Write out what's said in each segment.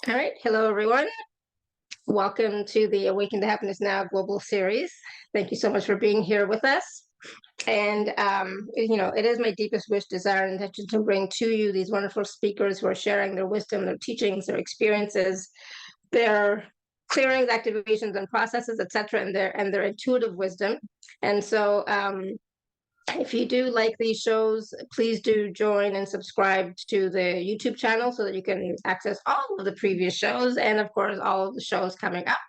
All right. Hello, everyone. Welcome to the Awaken to Happiness Now global series. Thank you so much for being here with us. And, it is my deepest wish, desire, and intention to bring to you these wonderful speakers who are sharing their wisdom, their teachings, their experiences, their clearings, activations, and processes, etc., and their intuitive wisdom. And so, if you do like these shows, please do join and subscribe to the YouTube channel so that you can access all of the previous shows and, of course, all of the shows coming up.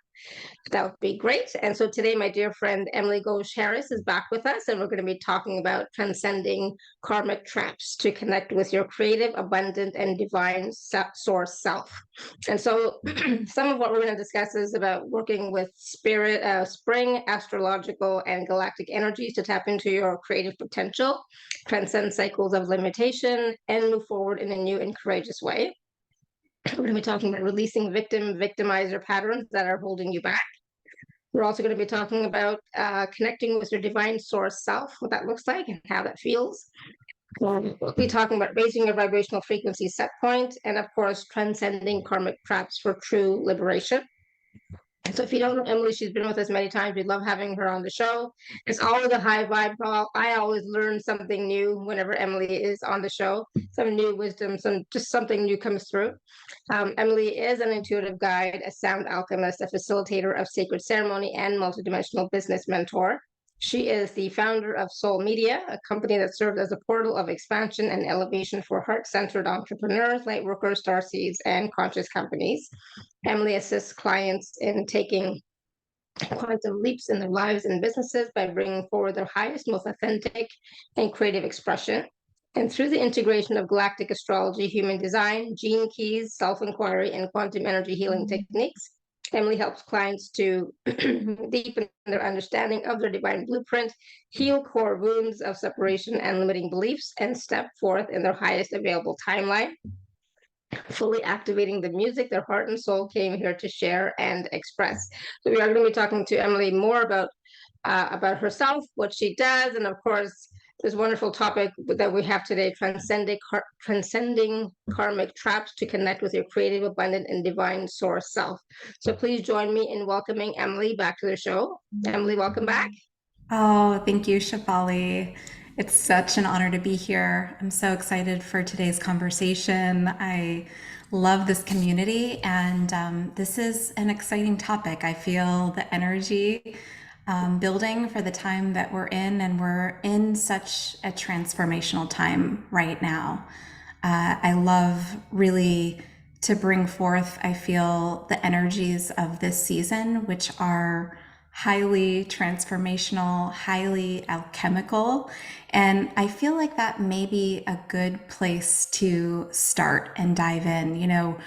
That would be great. And so today, my dear friend Emily Ghosh Harris is back with us, and we're going to be talking about transcending karmic traps to connect with your creative, abundant, and divine source self. And so, some of what we're going to discuss is about working with spirit, spring, astrological, and galactic energies to tap into your creative potential, transcend cycles of limitation, and move forward in a new and courageous way. We're going to be talking about releasing victimizer patterns that are holding you back. We're also going to be talking about connecting with your divine source self, what that looks like and how that feels. We'll be talking about raising your vibrational frequency set point, and of course, transcending karmic traps for true liberation. So if you don't know Emily, she's been with us many times. We love having her on the show. It's always a high vibe call. I always learn something new whenever Emily is on the show. Some new wisdom, just something new comes through. Emily is an intuitive guide, a sound alchemist, a facilitator of sacred ceremony, and multidimensional business mentor. She is the founder of Soul Media, a company that serves as a portal of expansion and elevation for heart-centered entrepreneurs, lightworkers, starseeds, and conscious companies. Emily assists clients in taking quantum leaps in their lives and businesses by bringing forward their highest, most authentic, and creative expression. And through the integration of galactic astrology, human design, gene keys, self-inquiry, and quantum energy healing techniques, Emily helps clients to deepen their understanding of their divine blueprint, heal core wounds of separation and limiting beliefs, and step forth in their highest available timeline, fully activating the music their heart and soul came here to share and express. So we are going to be talking to Emily more about herself, what she does, and of course, this wonderful topic that we have today, transcending karmic traps to connect with your creative, abundant, and divine source self. So please join me in welcoming Emily back to the show. Emily, welcome back. Oh, thank you, Shefali. It's such an honor to be here. I'm so excited for today's conversation. I love this community, and this is an exciting topic. I feel the energy building for the time that we're in, and we're in such a transformational time right now. I love really to bring forth, I feel, the energies of this season, which are highly transformational, highly alchemical. And I feel like that may be a good place to start and dive in.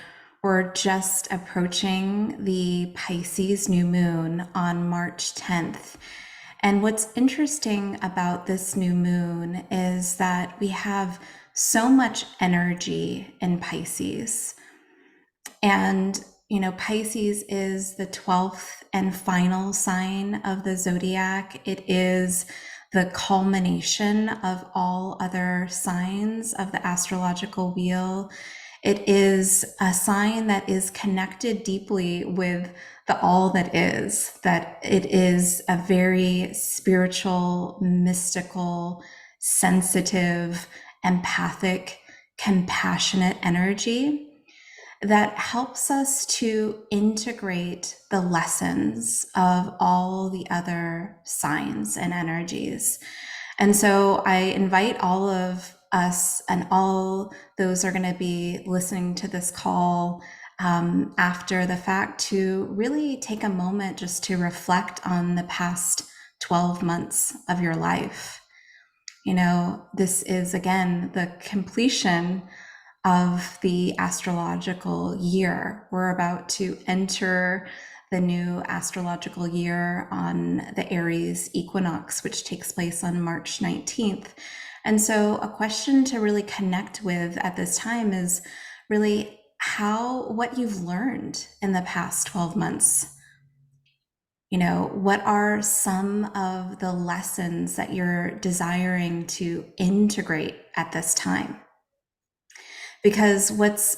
We're just approaching the Pisces new moon on March 10th. And what's interesting about this new moon is that we have so much energy in Pisces. And, Pisces is the 12th and final sign of the zodiac. It is the culmination of all other signs of the astrological wheel. It is a sign that is connected deeply with the all that is, that it is a very spiritual, mystical, sensitive, empathic, compassionate energy that helps us to integrate the lessons of all the other signs and energies. And so I invite all of us and all those are going to be listening to this call after the fact to really take a moment just to reflect on the past 12 months of your life. This is again the completion of the astrological year. We're about to enter the new astrological year on the Aries equinox, which takes place on March 19th. And so a question to really connect with at this time is really what you've learned in the past 12 months. What are some of the lessons that you're desiring to integrate at this time? Because what's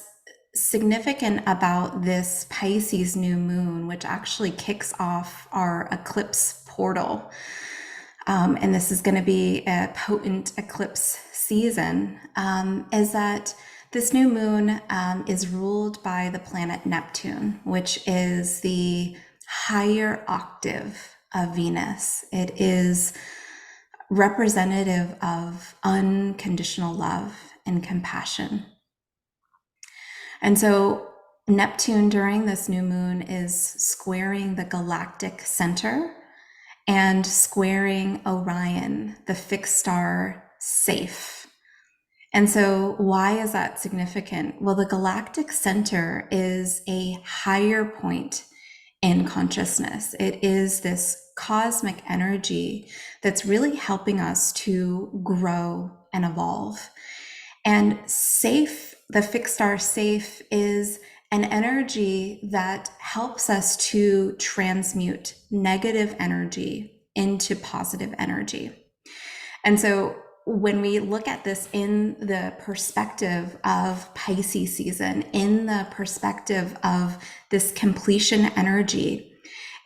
significant about this Pisces new moon, which actually kicks off our eclipse portal, and this is going to be a potent eclipse season, is that this new moon is ruled by the planet Neptune, which is the higher octave of Venus. It is representative of unconditional love and compassion. And so Neptune during this new moon is squaring the galactic center and squaring Orion, the fixed star Safe. And so why is that significant? Well, the galactic center is a higher point in consciousness. It is this cosmic energy that's really helping us to grow and evolve. And Safe, the fixed star Safe, is an energy that helps us to transmute negative energy into positive energy. And so when we look at this in the perspective of Pisces season, in the perspective of this completion energy,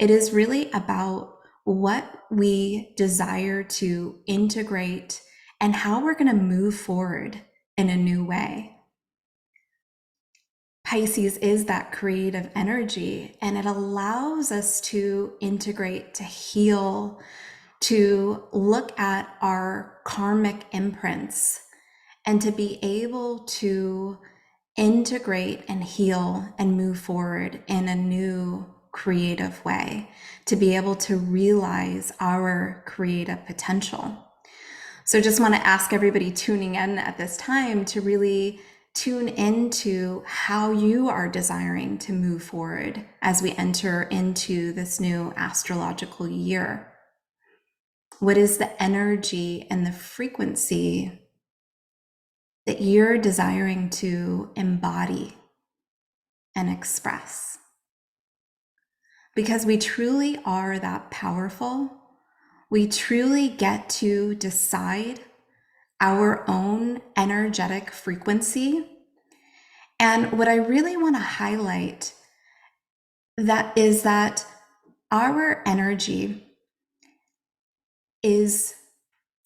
it is really about what we desire to integrate and how we're going to move forward in a new way. Pisces is that creative energy, and it allows us to integrate, to heal, to look at our karmic imprints, and to be able to integrate and heal and move forward in a new creative way, to be able to realize our creative potential. So just want to ask everybody tuning in at this time to really tune into how you are desiring to move forward as we enter into this new astrological year. What is the energy and the frequency that you're desiring to embody and express? Because we truly are that powerful. We truly get to decide our own energetic frequency. And what I really want to highlight that is that our energy is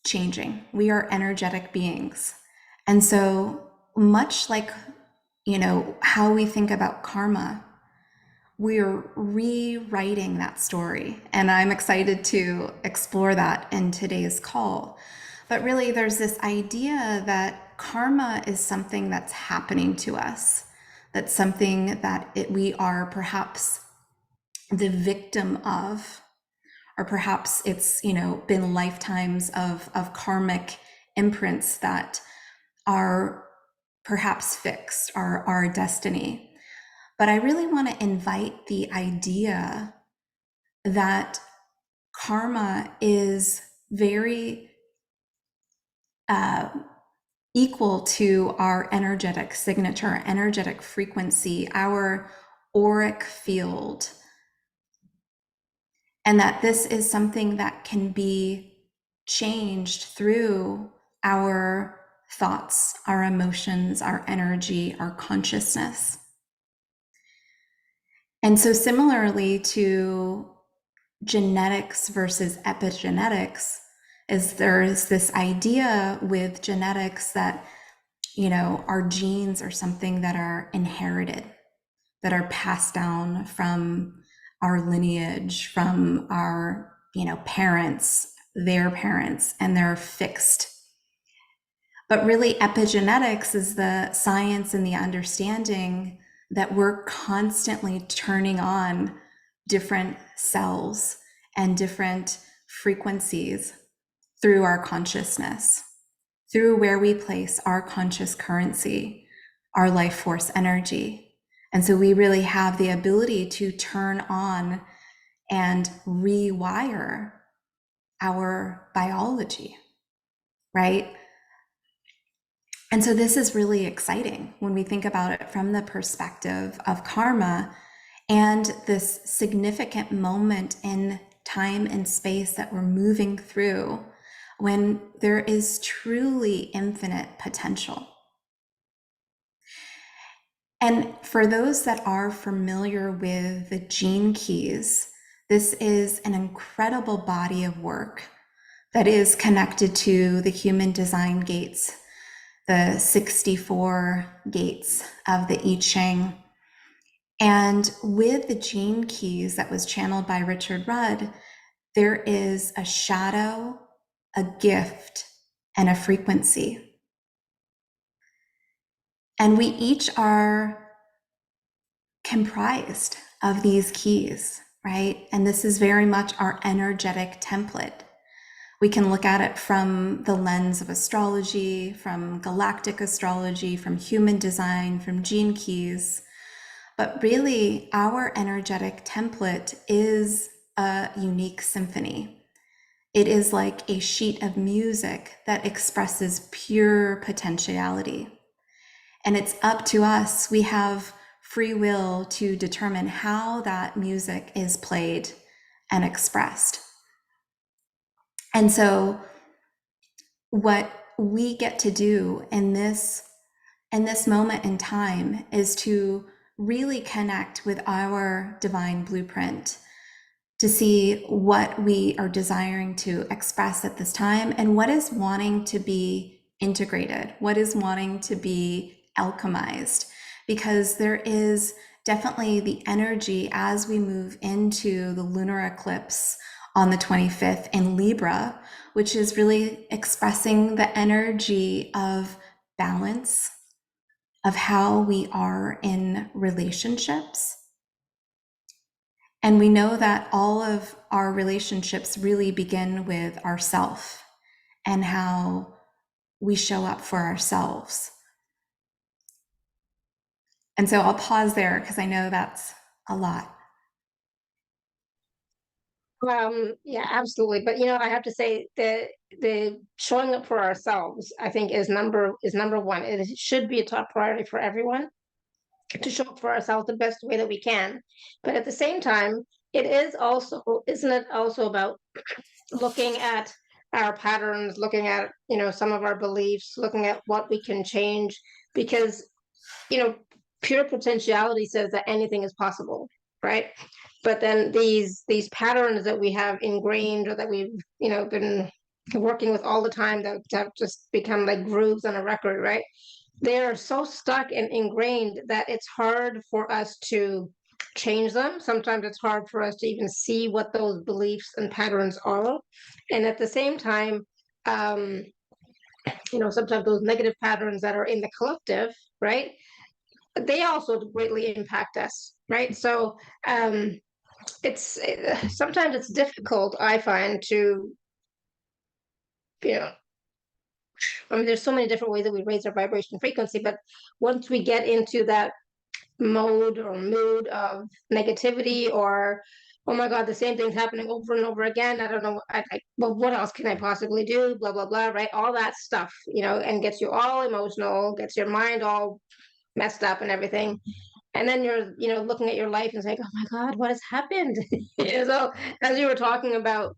changing. We are energetic beings. And so much like, how we think about karma, we're rewriting that story. And I'm excited to explore that in today's call. But really, there's this idea that karma is something that's happening to us. That's something that we are perhaps the victim of, or perhaps it's, been lifetimes of karmic imprints that are perhaps fixed, are our destiny. But I really want to invite the idea that karma is very equal to our energetic signature, energetic frequency, our auric field. And that this is something that can be changed through our thoughts, our emotions, our energy, our consciousness. And so similarly to genetics versus epigenetics, is there's this idea with genetics that, our genes are something that are inherited, that are passed down from our lineage, from our, parents, their parents, and they're fixed. But really, epigenetics is the science and the understanding that we're constantly turning on different cells and different frequencies through our consciousness, through where we place our conscious currency, our life force energy. And so we really have the ability to turn on and rewire our biology, right? And so this is really exciting when we think about it from the perspective of karma and this significant moment in time and space that we're moving through when there is truly infinite potential. And for those that are familiar with the gene keys, this is an incredible body of work that is connected to the human design gates, the 64 gates of the I Ching. And with the gene keys that was channeled by Richard Rudd, there is a shadow, a gift, and a frequency. And we each are comprised of these keys, right? And this is very much our energetic template. We can look at it from the lens of astrology, from galactic astrology, from human design, from gene keys. But really, our energetic template is a unique symphony. It is like a sheet of music that expresses pure potentiality. And it's up to us. We have free will to determine how that music is played and expressed. And so what we get to do in this moment in time is to really connect with our divine blueprint, to see what we are desiring to express at this time and what is wanting to be integrated, what is wanting to be alchemized, because there is definitely the energy as we move into the lunar eclipse on the 25th in Libra, which is really expressing the energy of balance, of how we are in relationships. And we know that all of our relationships really begin with ourself and how we show up for ourselves. And so I'll pause there because I know that's a lot. Yeah, absolutely. But I have to say the showing up for ourselves, I think, is number one. It should be a top priority for everyone to show up for ourselves the best way that we can. But at the same time, isn't it also about looking at our patterns, looking at, some of our beliefs, looking at what we can change, because, you know, pure potentiality says that anything is possible, right? But then these patterns that we have ingrained or that we've, been working with all the time that have just become like grooves on a record, right? They're so stuck and ingrained that it's hard for us to change them. Sometimes it's hard for us to even see what those beliefs and patterns are. And at the same time, um, sometimes those negative patterns that are in the collective, right? They also greatly impact us, right? So it's sometimes it's difficult, I find, to, you know, I mean, there's so many different ways that we raise our vibration frequency, but once we get into that mode or mood of negativity or oh my god, the same thing's happening over and over again, I don't know, well, what else can I possibly do, blah blah blah, right? All that stuff, and gets you all emotional, gets your mind all messed up and everything. And then you're looking at your life and saying, oh my god, what has happened? So as you were talking about,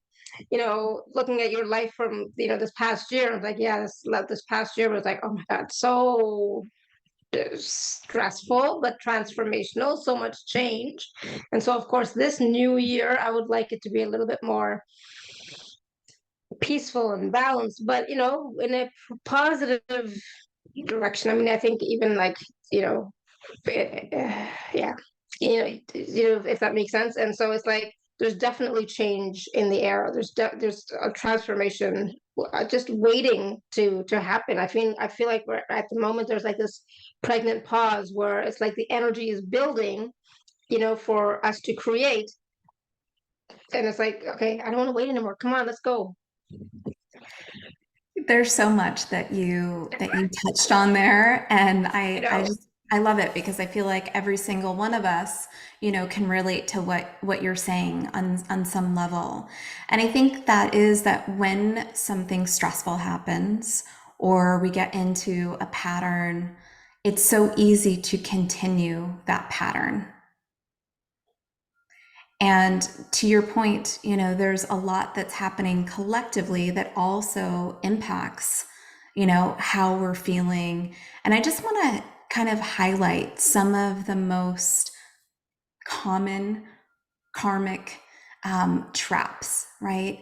looking at your life from this past year, I was like, yeah, this past year was like, oh my god, so stressful but transformational, so much change. And so of course this new year I would like it to be a little bit more peaceful and balanced, but in a positive direction. I mean, I think even like yeah, if that makes sense. And so it's like there's definitely change in the air. There's a transformation just waiting to happen. I feel like we're at the moment there's like this pregnant pause where it's like the energy is building, for us to create. And it's like, okay, I don't want to wait anymore. Come on, let's go. There's so much that you touched on there, and You I know, just I love it because I feel like every single one of us, can relate to what you're saying on some level. And I think that when something stressful happens or we get into a pattern, it's so easy to continue that pattern. And to your point, there's a lot that's happening collectively that also impacts, how we're feeling. And I just want to kind of highlight some of the most common karmic traps, right?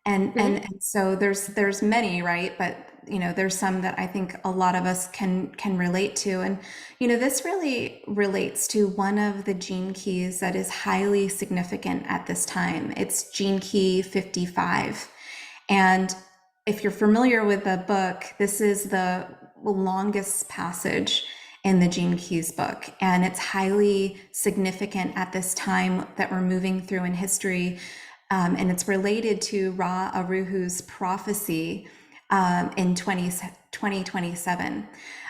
And so there's many, right? But there's some that I think a lot of us can relate to. And this really relates to one of the gene keys that is highly significant at this time. It's gene key 55. And if you're familiar with the book, this is the longest passage in the Gene Keys book. And it's highly significant at this time that we're moving through in history. And it's related to Ra Aruhu's prophecy in 2027,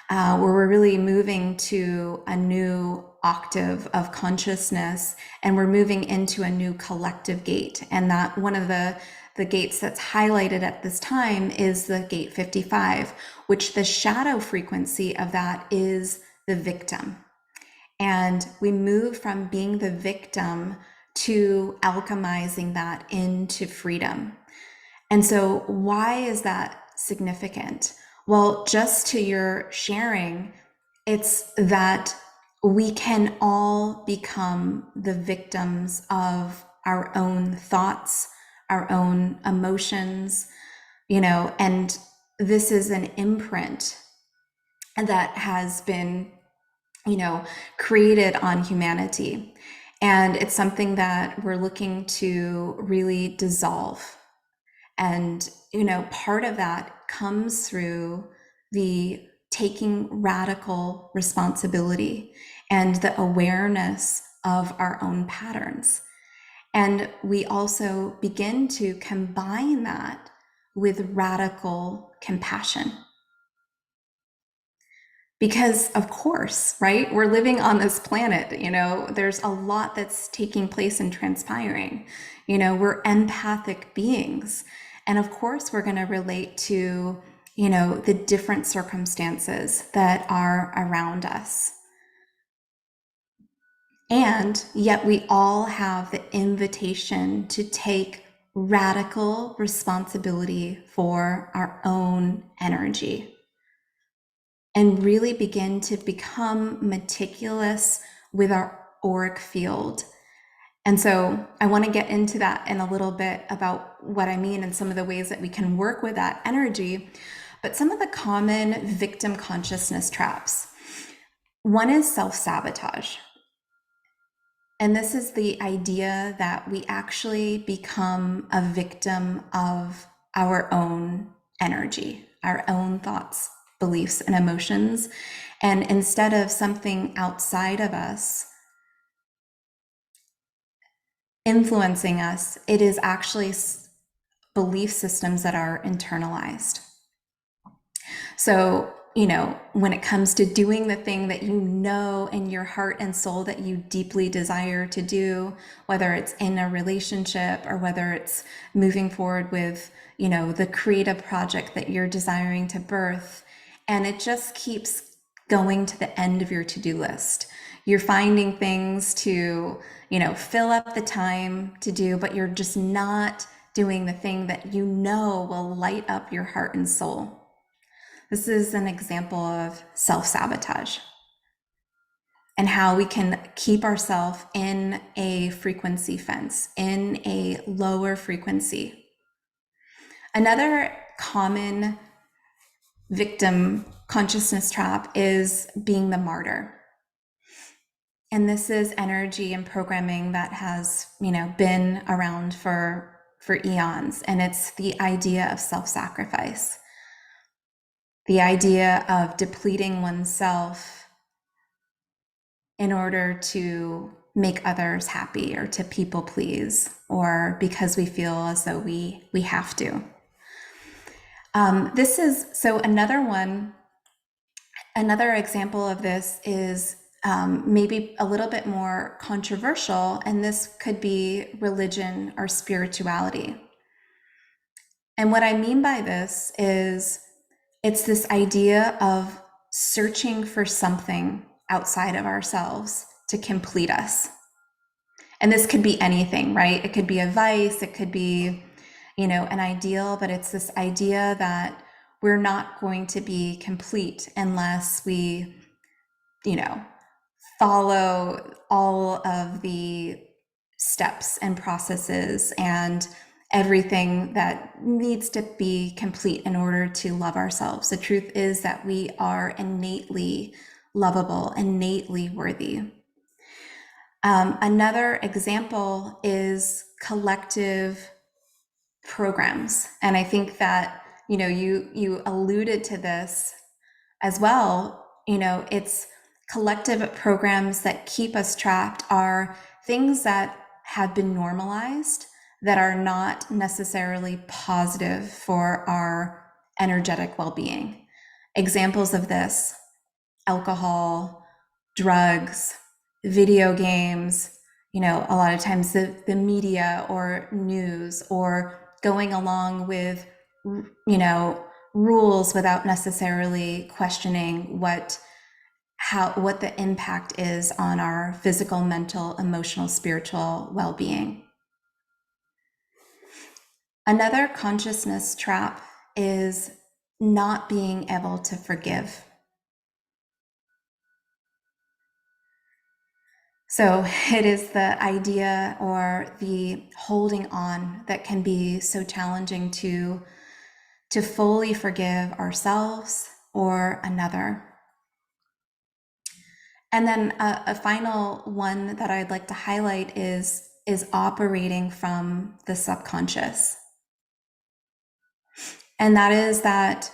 where we're really moving to a new octave of consciousness, and we're moving into a new collective gate. And that one of the gates that's highlighted at this time is the gate 55, which the shadow frequency of that is the victim. And we move from being the victim to alchemizing that into freedom. And so why is that significant? Well, just to your sharing, it's that we can all become the victims of our own thoughts, our own emotions, and this is an imprint that has been, created on humanity. And it's something that we're looking to really dissolve. And, part of that comes through the taking radical responsibility and the awareness of our own patterns. And we also begin to combine that with radical compassion. Because of course, right? We're living on this planet, there's a lot that's taking place and transpiring. We're empathic beings. And of course, we're going to relate to, the different circumstances that are around us. And yet we all have the invitation to take radical responsibility for our own energy and really begin to become meticulous with our auric field. And so I want to get into that in a little bit about what I mean and some of the ways that we can work with that energy. But some of the common victim consciousness traps. One is self-sabotage. And this is the idea that we actually become a victim of our own energy, our own thoughts, beliefs, and emotions. And instead of something outside of us influencing us, it is actually belief systems that are internalized. So, when it comes to doing the thing that in your heart and soul that you deeply desire to do, whether it's in a relationship or whether it's moving forward with, the creative project that you're desiring to birth, and it just keeps going to the end of your to-do list. You're finding things to, fill up the time to do, but you're just not doing the thing that will light up your heart and soul. This is an example of self-sabotage and how we can keep ourselves in a frequency fence, in a lower frequency. Another common victim consciousness trap is being the martyr. And this is energy and programming that has, been around for eons. And it's the idea of self-sacrifice. The idea of depleting oneself in order to make others happy or to people please, or because we feel as though we have to. This is, so another example of this is maybe a little bit more controversial, and this could be religion or spirituality. And what I mean by this is it's this idea of searching for something outside of ourselves to complete us. And this could be anything, right? It could be a vice, it could be, an ideal, but it's this idea that we're not going to be complete unless we you know, follow all of the steps and processes and everything that needs to be complete in order to love ourselves. The truth is that we are innately lovable, innately worthy. Another example is collective programs. And I think that, you alluded to this as well. It's collective programs that keep us trapped are things that have been normalized that are not necessarily positive for our energetic well-being. Examples of this: alcohol, drugs, video games, a lot of times the media or news, or going along with, rules without necessarily questioning what the impact is on our physical, mental, emotional, spiritual well-being. Another consciousness trap is not being able to forgive. So it is the idea or the holding on that can be so challenging to fully forgive ourselves or another. And then a final one that I'd like to highlight is operating from the subconscious. And that is that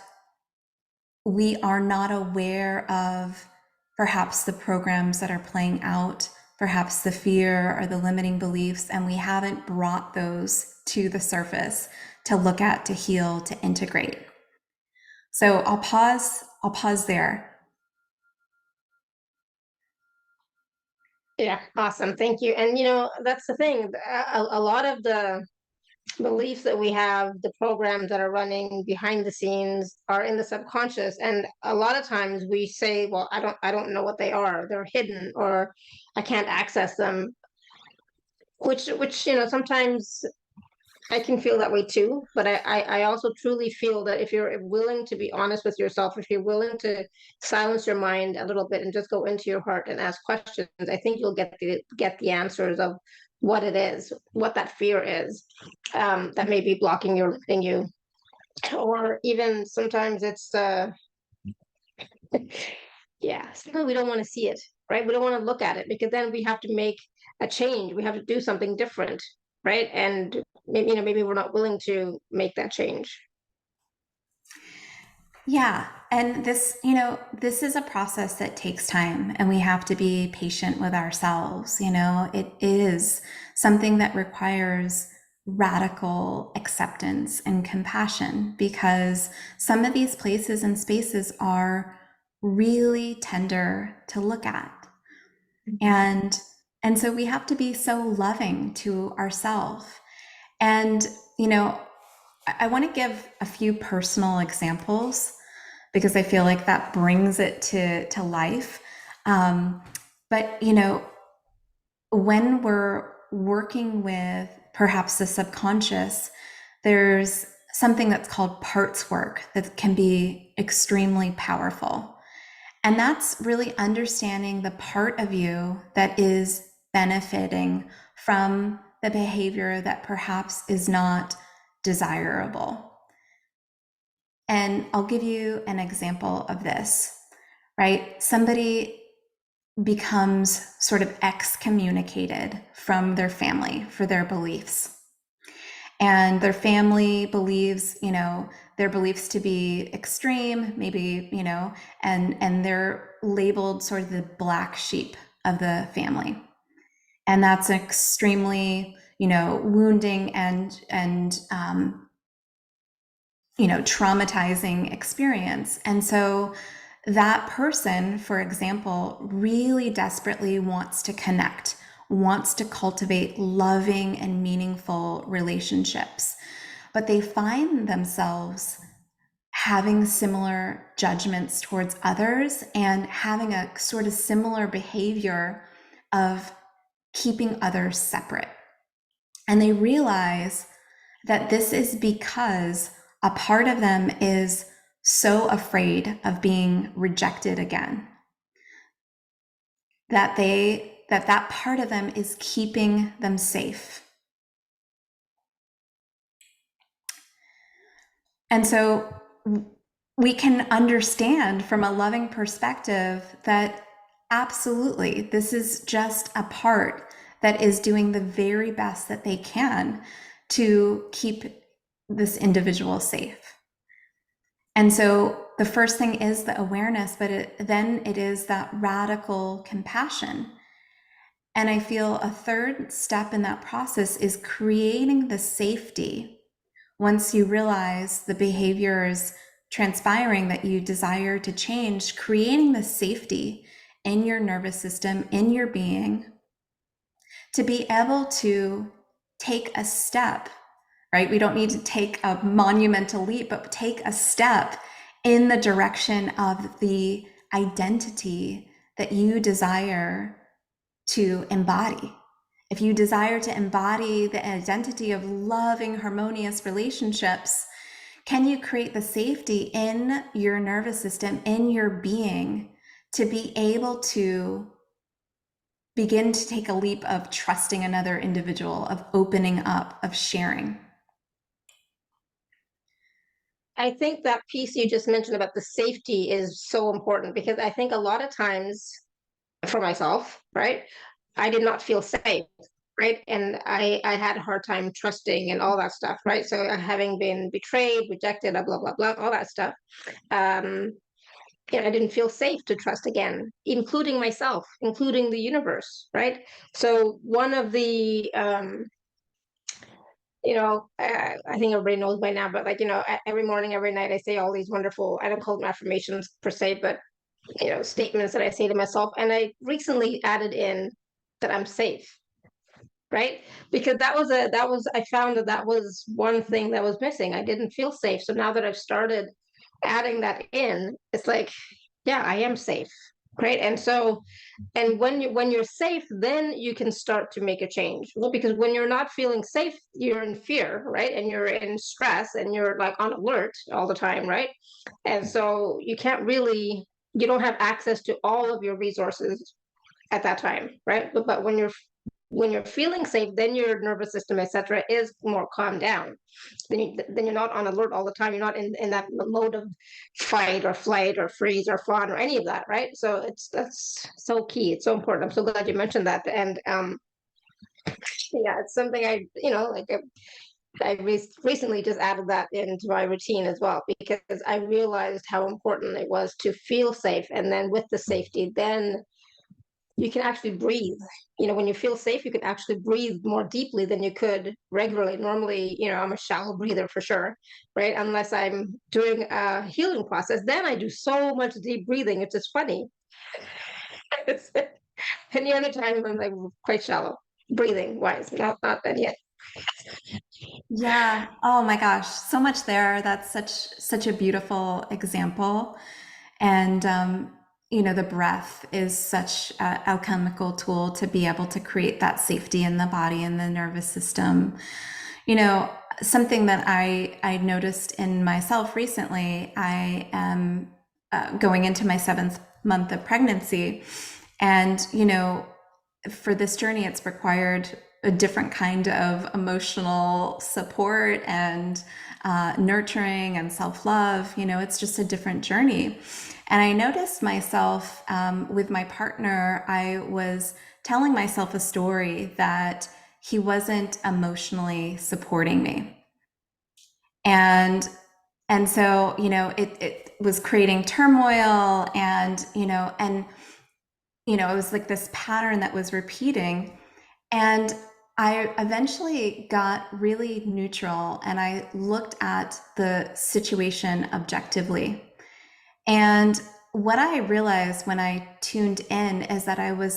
we are not aware of perhaps the programs that are playing out, perhaps the fear or the limiting beliefs, and we haven't brought those to the surface to look at, to heal, to integrate. So I'll pause there. Yeah, awesome. Thank you. And that's the thing. A lot of the beliefs that we have, the programs that are running behind the scenes are in the subconscious. And a lot of times we say, well, I don't know what they are. They're hidden, or I can't access them, which sometimes I can feel that way too, but I also truly feel that if you're willing to be honest with yourself, if you're willing to silence your mind a little bit and just go into your heart and ask questions, I think you'll get the answers of what it is, what that fear is, that may be blocking you, limiting you, or even sometimes it's yeah, sometimes we don't want to see it, right? We don't want to look at it because then we have to make a change. We have to do something different, right? And maybe we're not willing to make that change. Yeah. And this is a process that takes time, and we have to be patient with ourselves. It is something that requires radical acceptance and compassion, because some of these places and spaces are really tender to look at. And so we have to be so loving to ourselves. And I want to give a few personal examples because I feel like that brings it to life. But when we're working with perhaps the subconscious, there's something that's called parts work that can be extremely powerful. And that's really understanding the part of you that is benefiting from the behavior that perhaps is not desirable. And I'll give you an example of this, right? Somebody becomes sort of excommunicated from their family for their beliefs. And their family believes, their beliefs to be extreme, maybe, and they're labeled sort of the black sheep of the family. And that's extremely, wounding and traumatizing experience. And so that person, for example, really desperately wants to connect, wants to cultivate loving and meaningful relationships, but they find themselves having similar judgments towards others and having a sort of similar behavior of keeping others separate. And they realize that this is because a part of them is so afraid of being rejected again. that part of them is keeping them safe. And so we can understand from a loving perspective that absolutely this is just a part that is doing the very best that they can to keep this individual safe. And so the first thing is the awareness, but then it is that radical compassion. And I feel a third step in that process is creating the safety. Once you realize the behaviors transpiring that you desire to change, creating the safety in your nervous system, in your being, to be able to take a step, right? We don't need to take a monumental leap, but take a step in the direction of the identity that you desire to embody. If you desire to embody the identity of loving, harmonious relationships, can you create the safety in your nervous system, in your being, to be able to begin to take a leap of trusting another individual, of opening up, of sharing? I think that piece you just mentioned about the safety is so important because I think a lot of times for myself, right, I did not feel safe, right? And I had a hard time trusting and all that stuff, right? So having been betrayed, rejected, blah, blah, blah, all that stuff. Um, I didn't feel safe to trust again, including myself, including the universe, right? So one of the I think everybody knows by now, but like, every morning, every night, I say all these wonderful, I don't call them affirmations per se, but, statements that I say to myself. And I recently added in that I'm safe, right? Because I found that was one thing that was missing. I didn't feel safe. So now that I've started adding that in, it's like, yeah, I am safe. Right. And when you're safe, then you can start to make a change. Well, because when you're not feeling safe, you're in fear, right? And you're in stress and you're like on alert all the time, right? And so you don't have access to all of your resources at that time, right? But when you're feeling safe, then your nervous system, etc., is more calmed down. Then you're not on alert all the time. You're not in that mode of fight or flight or freeze or fawn or any of that, right? So that's so key. It's so important. I'm so glad you mentioned that. And yeah, it's something I recently just added that into my routine as well, because I realized how important it was to feel safe. And then with the safety, then you can actually breathe. When you feel safe, you can actually breathe more deeply than you could regularly. Normally, I'm a shallow breather for sure, right? Unless I'm doing a healing process, then I do so much deep breathing. It's just funny. Any other time, I'm like quite shallow breathing wise. Not that yet. Yeah. Oh my gosh, so much there. That's such a beautiful example. And the breath is such an alchemical tool to be able to create that safety in the body and the nervous system. You know, something that I noticed in myself recently, I am going into my 7th month of pregnancy. And, for this journey, it's required a different kind of emotional support and nurturing and self-love. It's just a different journey. And I noticed myself with my partner, I was telling myself a story that he wasn't emotionally supporting me. And so, it was creating turmoil and it was like this pattern that was repeating. And I eventually got really neutral and I looked at the situation objectively. And what I realized when I tuned in is that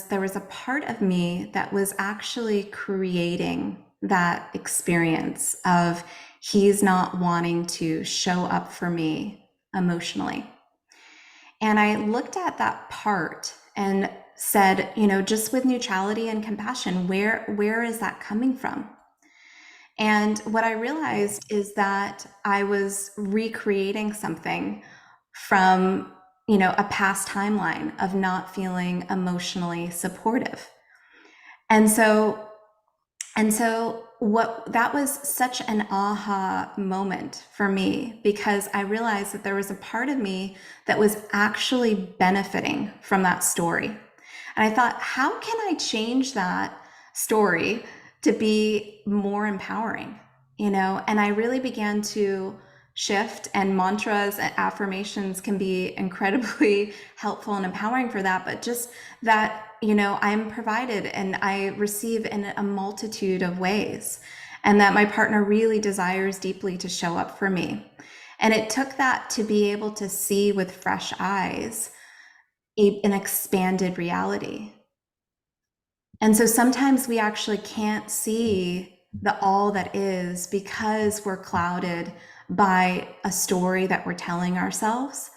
there was a part of me that was actually creating that experience of he's not wanting to show up for me emotionally. And I looked at that part and said, just with neutrality and compassion, where is that coming from? And what I realized is that I was recreating something from a past timeline of not feeling emotionally supportive. And so what that was such an aha moment for me, because I realized that there was a part of me that was actually benefiting from that story. And I thought, how can I change that story to be more empowering? And I really began to shift, and mantras and affirmations can be incredibly helpful and empowering for that. But just that, I'm provided and I receive in a multitude of ways, and that my partner really desires deeply to show up for me. And it took that to be able to see with fresh eyes an expanded reality. And so sometimes we actually can't see the all that is because we're clouded by a story that we're telling ourselves.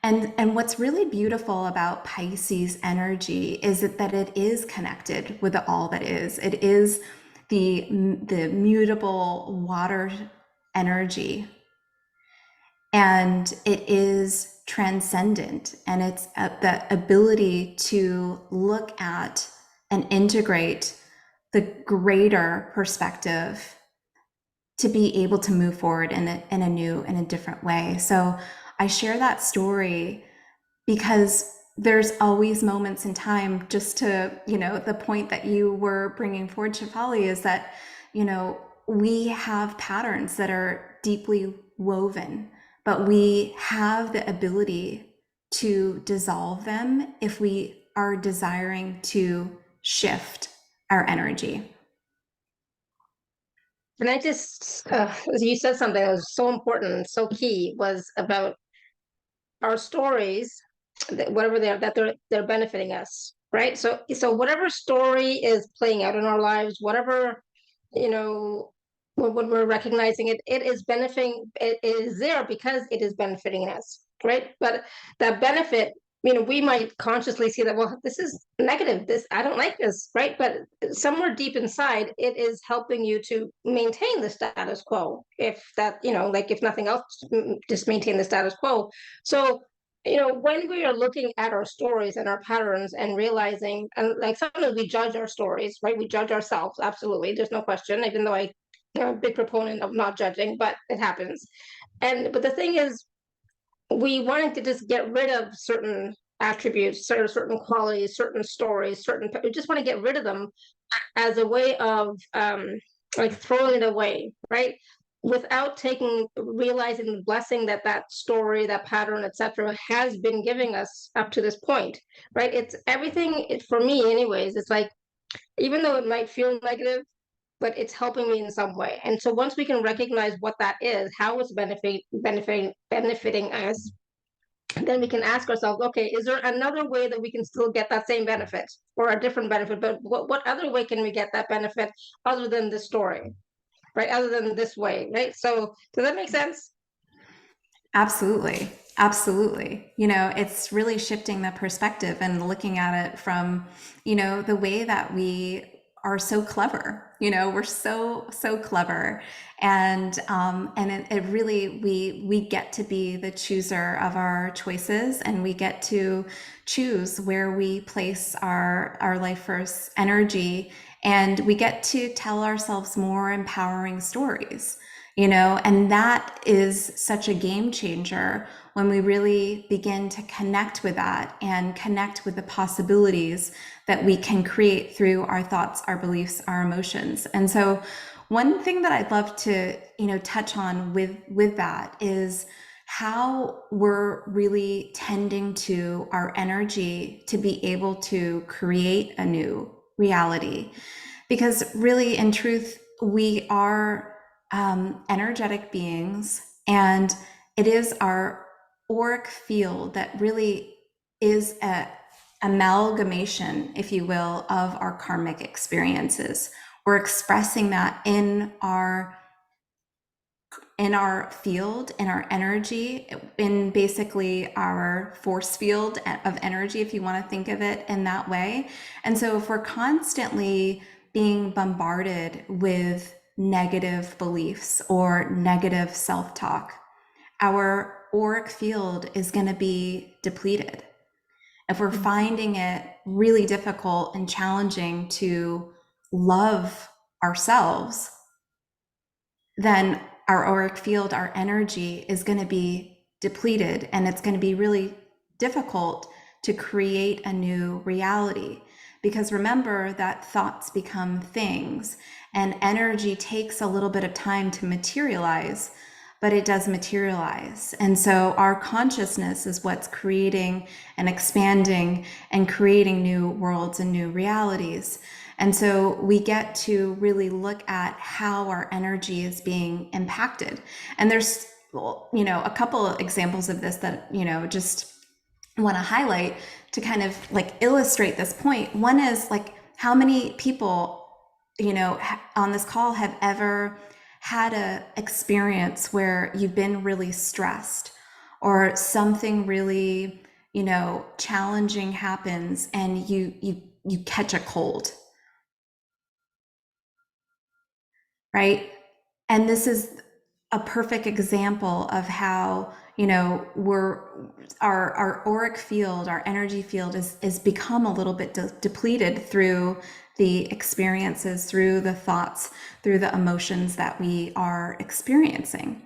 And what's really beautiful about Pisces energy is that it is connected with the all that is. It is the mutable water energy, and it is transcendent, and it's the ability to look at and integrate the greater perspective to be able to move forward in a new, in a different way. So I share that story because there's always moments in time, just to, the point that you were bringing forward, Shefali, is that, we have patterns that are deeply woven, but we have the ability to dissolve them if we are desiring to shift our energy. And I just, you said something that was so important, so key, was about our stories, whatever they are, that they're benefiting us, right? So whatever story is playing out in our lives, whatever, you know, when we're recognizing it, it is benefiting. It is there because it is benefiting us, right? But that benefit, we might consciously see that, well, this is negative. This, I don't like this, right? But somewhere deep inside, it is helping you to maintain the status quo. If that, like if nothing else, just maintain the status quo. So when we are looking at our stories and our patterns and realizing, and like sometimes we judge our stories, right? We judge ourselves, absolutely. There's no question, even though I'm a big proponent of not judging, but it happens. But the thing is, we wanted to just get rid of certain attributes, certain qualities, certain stories, we just want to get rid of them as a way of like throwing it away, right? Without realizing the blessing that that story, that pattern, etc., has been giving us up to this point, right? It's everything. For me, anyways, it's like, even though it might feel negative, but it's helping me in some way. And so once we can recognize what that is, how it's benefiting us, then we can ask ourselves, okay, is there another way that we can still get that same benefit, or a different benefit? But what other way can we get that benefit other than this story, right? Other than this way, right? So does that make sense? Absolutely. Absolutely. It's really shifting the perspective and looking at it from, the way that we are so clever. We're so clever. And it really, we get to be the chooser of our choices, and we get to choose where we place our life force energy, and we get to tell ourselves more empowering stories. And that is such a game changer when we really begin to connect with that and connect with the possibilities that we can create through our thoughts, our beliefs, our emotions. And so one thing that I'd love to, touch on with that is how we're really tending to our energy to be able to create a new reality. Because really, in truth, we are energetic beings, and it is our auric field that really is a amalgamation, if you will, of our karmic experiences. We're expressing that in our field, in our energy, in basically our force field of energy, if you want to think of it in that way. And so if we're constantly being bombarded with negative beliefs or negative self-talk, our auric field is going to be depleted. If we're Mm. finding it really difficult and challenging to love ourselves, then our auric field, our energy is going to be depleted, and it's going to be really difficult to create a new reality. Because remember that thoughts become things, and energy takes a little bit of time to materialize, but it does materialize. And so our consciousness is what's creating and expanding and creating new worlds and new realities. And so we get to really look at how our energy is being impacted. And there's, a couple of examples of this that, just want to highlight to kind of like illustrate this point. One is like, how many people, on this call have ever had a experience where you've been really stressed, or something really, challenging happens, and you catch a cold, right? And this is a perfect example of how, our auric field, our energy field is become a little bit depleted through the experiences, through the thoughts, through the emotions that we are experiencing.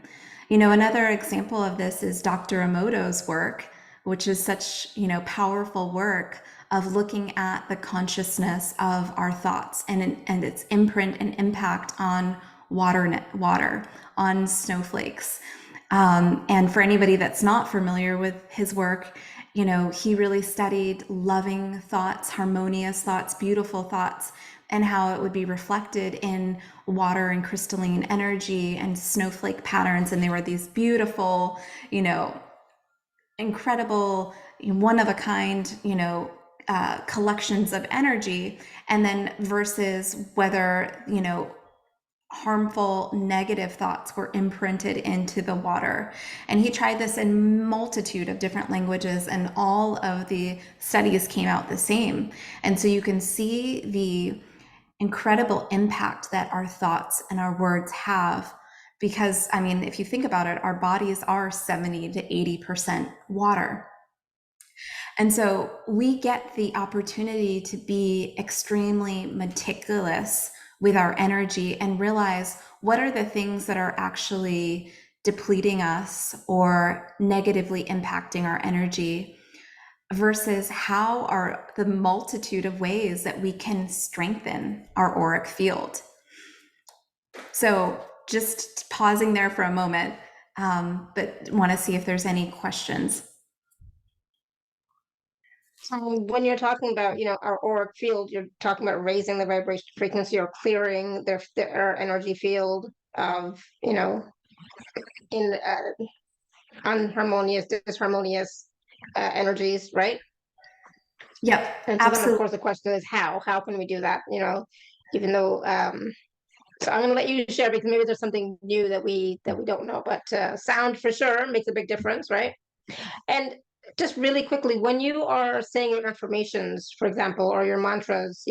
Another example of this is Dr. Emoto's work, which is such, powerful work of looking at the consciousness of our thoughts and its imprint and impact on water, on snowflakes. And for anybody that's not familiar with his work, he really studied loving thoughts, harmonious thoughts, beautiful thoughts, and how it would be reflected in water and crystalline energy and snowflake patterns. And they were these beautiful, incredible, one of a kind, collections of energy. And then versus whether, harmful negative thoughts were imprinted into the water. And he tried this in multitude of different languages, and all of the studies came out the same. And so you can see the incredible impact that our thoughts and our words have, because if you think about it, our bodies are 70 to 80% water. And so we get the opportunity to be extremely meticulous with our energy and realize what are the things that are actually depleting us or negatively impacting our energy, versus how are the multitude of ways that we can strengthen our auric field. So just pausing there for a moment, but want to see if there's any questions. When you're talking about, our auric field, you're talking about raising the vibration frequency or clearing their energy field of, in unharmonious, disharmonious energies, right? Yep, And so then, of absolutely. course, the question is how? How can we do that? Even though, so I'm going to let you share, because maybe there's something new that we don't know. But sound for sure makes a big difference, right? And just really quickly, when you are saying your affirmations, for example, or your mantras,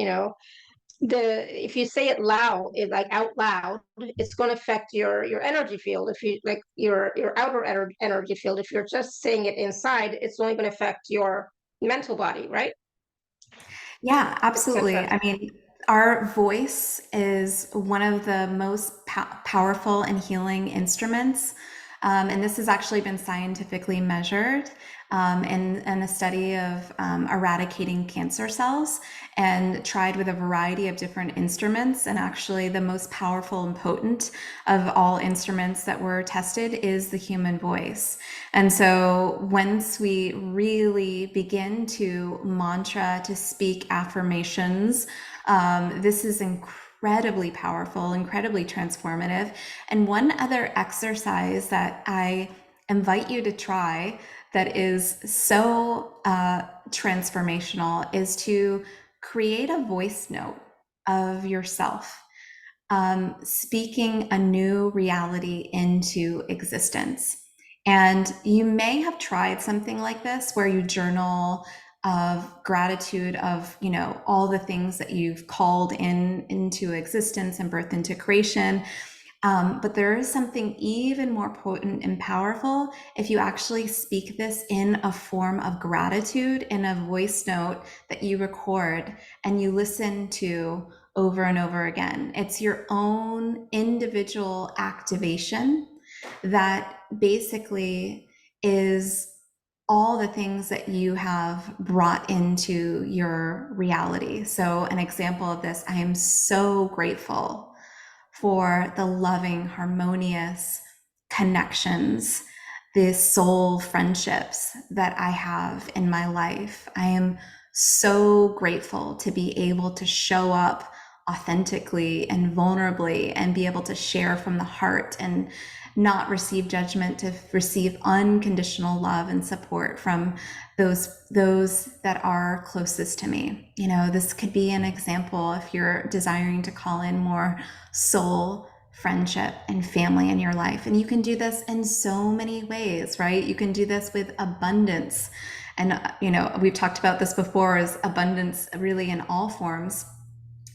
if you say it loud, like out loud, it's going to affect your energy field. If you like your outer energy field, if you're just saying it inside, it's only going to affect your mental body, right? Yeah, absolutely. Etc. Our voice is one of the most powerful and healing instruments. And this has actually been scientifically measured in a study of eradicating cancer cells, and tried with a variety of different instruments. And actually, the most powerful and potent of all instruments that were tested is the human voice. And so once we really begin to mantra, to speak affirmations, this is incredibly powerful, incredibly transformative. And one other exercise that I invite you to try that is so transformational is to create a voice note of yourself, speaking a new reality into existence. And you may have tried something like this where you journal of gratitude of, all the things that you've called into existence and birth into creation. But there is something even more potent and powerful if you actually speak this in a form of gratitude in a voice note that you record and you listen to over and over again. It's your own individual activation that basically is all the things that you have brought into your reality. So, an example of this, I am so grateful for the loving, harmonious connections, the soul friendships that I have in my life. I am so grateful to be able to show up authentically and vulnerably and be able to share from the heart and not receive judgment, to receive unconditional love and support from those that are closest to me. You know, this could be an example if you're desiring to call in more soul friendship and family in your life. And you can do this in so many ways, right? You can do this with abundance. And, you know, we've talked about this before, is abundance really in all forms,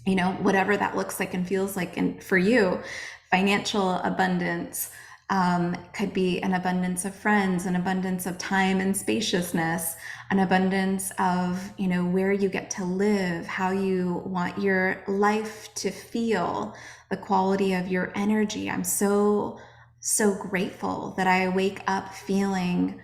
you know, whatever that looks like and feels like. And for you, financial abundance, could be an abundance of friends, an abundance of time and spaciousness, an abundance of, you know, where you get to live, how you want your life to feel, the quality of your energy. I'm so, so grateful that I wake up feeling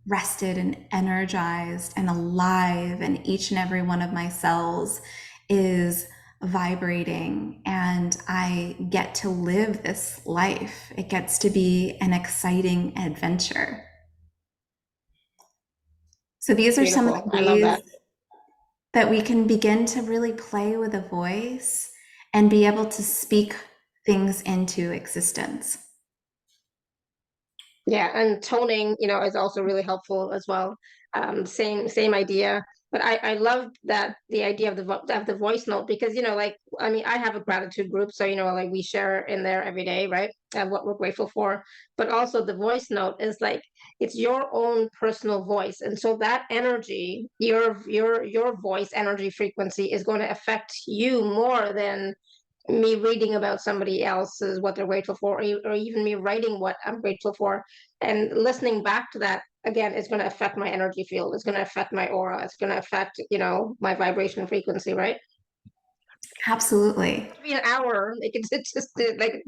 rested and energized and alive, and each and every one of my cells is vibrating, and I get to live this life. It gets to be an exciting adventure. So these are some of Beautiful. the I love ways that. that we can begin to really play with a voice and be able to speak things into existence. Yeah, and toning, is also really helpful as well. Same idea. But I love that the idea of the voice note, because like, I mean, I have a gratitude group, so like we share in there every day, right? What we're grateful for. But also the voice note is like, it's your own personal voice, and so that energy, your voice energy frequency is going to affect you more than me reading about somebody else's what they're grateful for, or even me writing what I'm grateful for, and listening back to that again is going to affect my energy field. It's going to affect my aura. It's going to affect my vibration frequency, right? Absolutely. To be an hour, like it's just like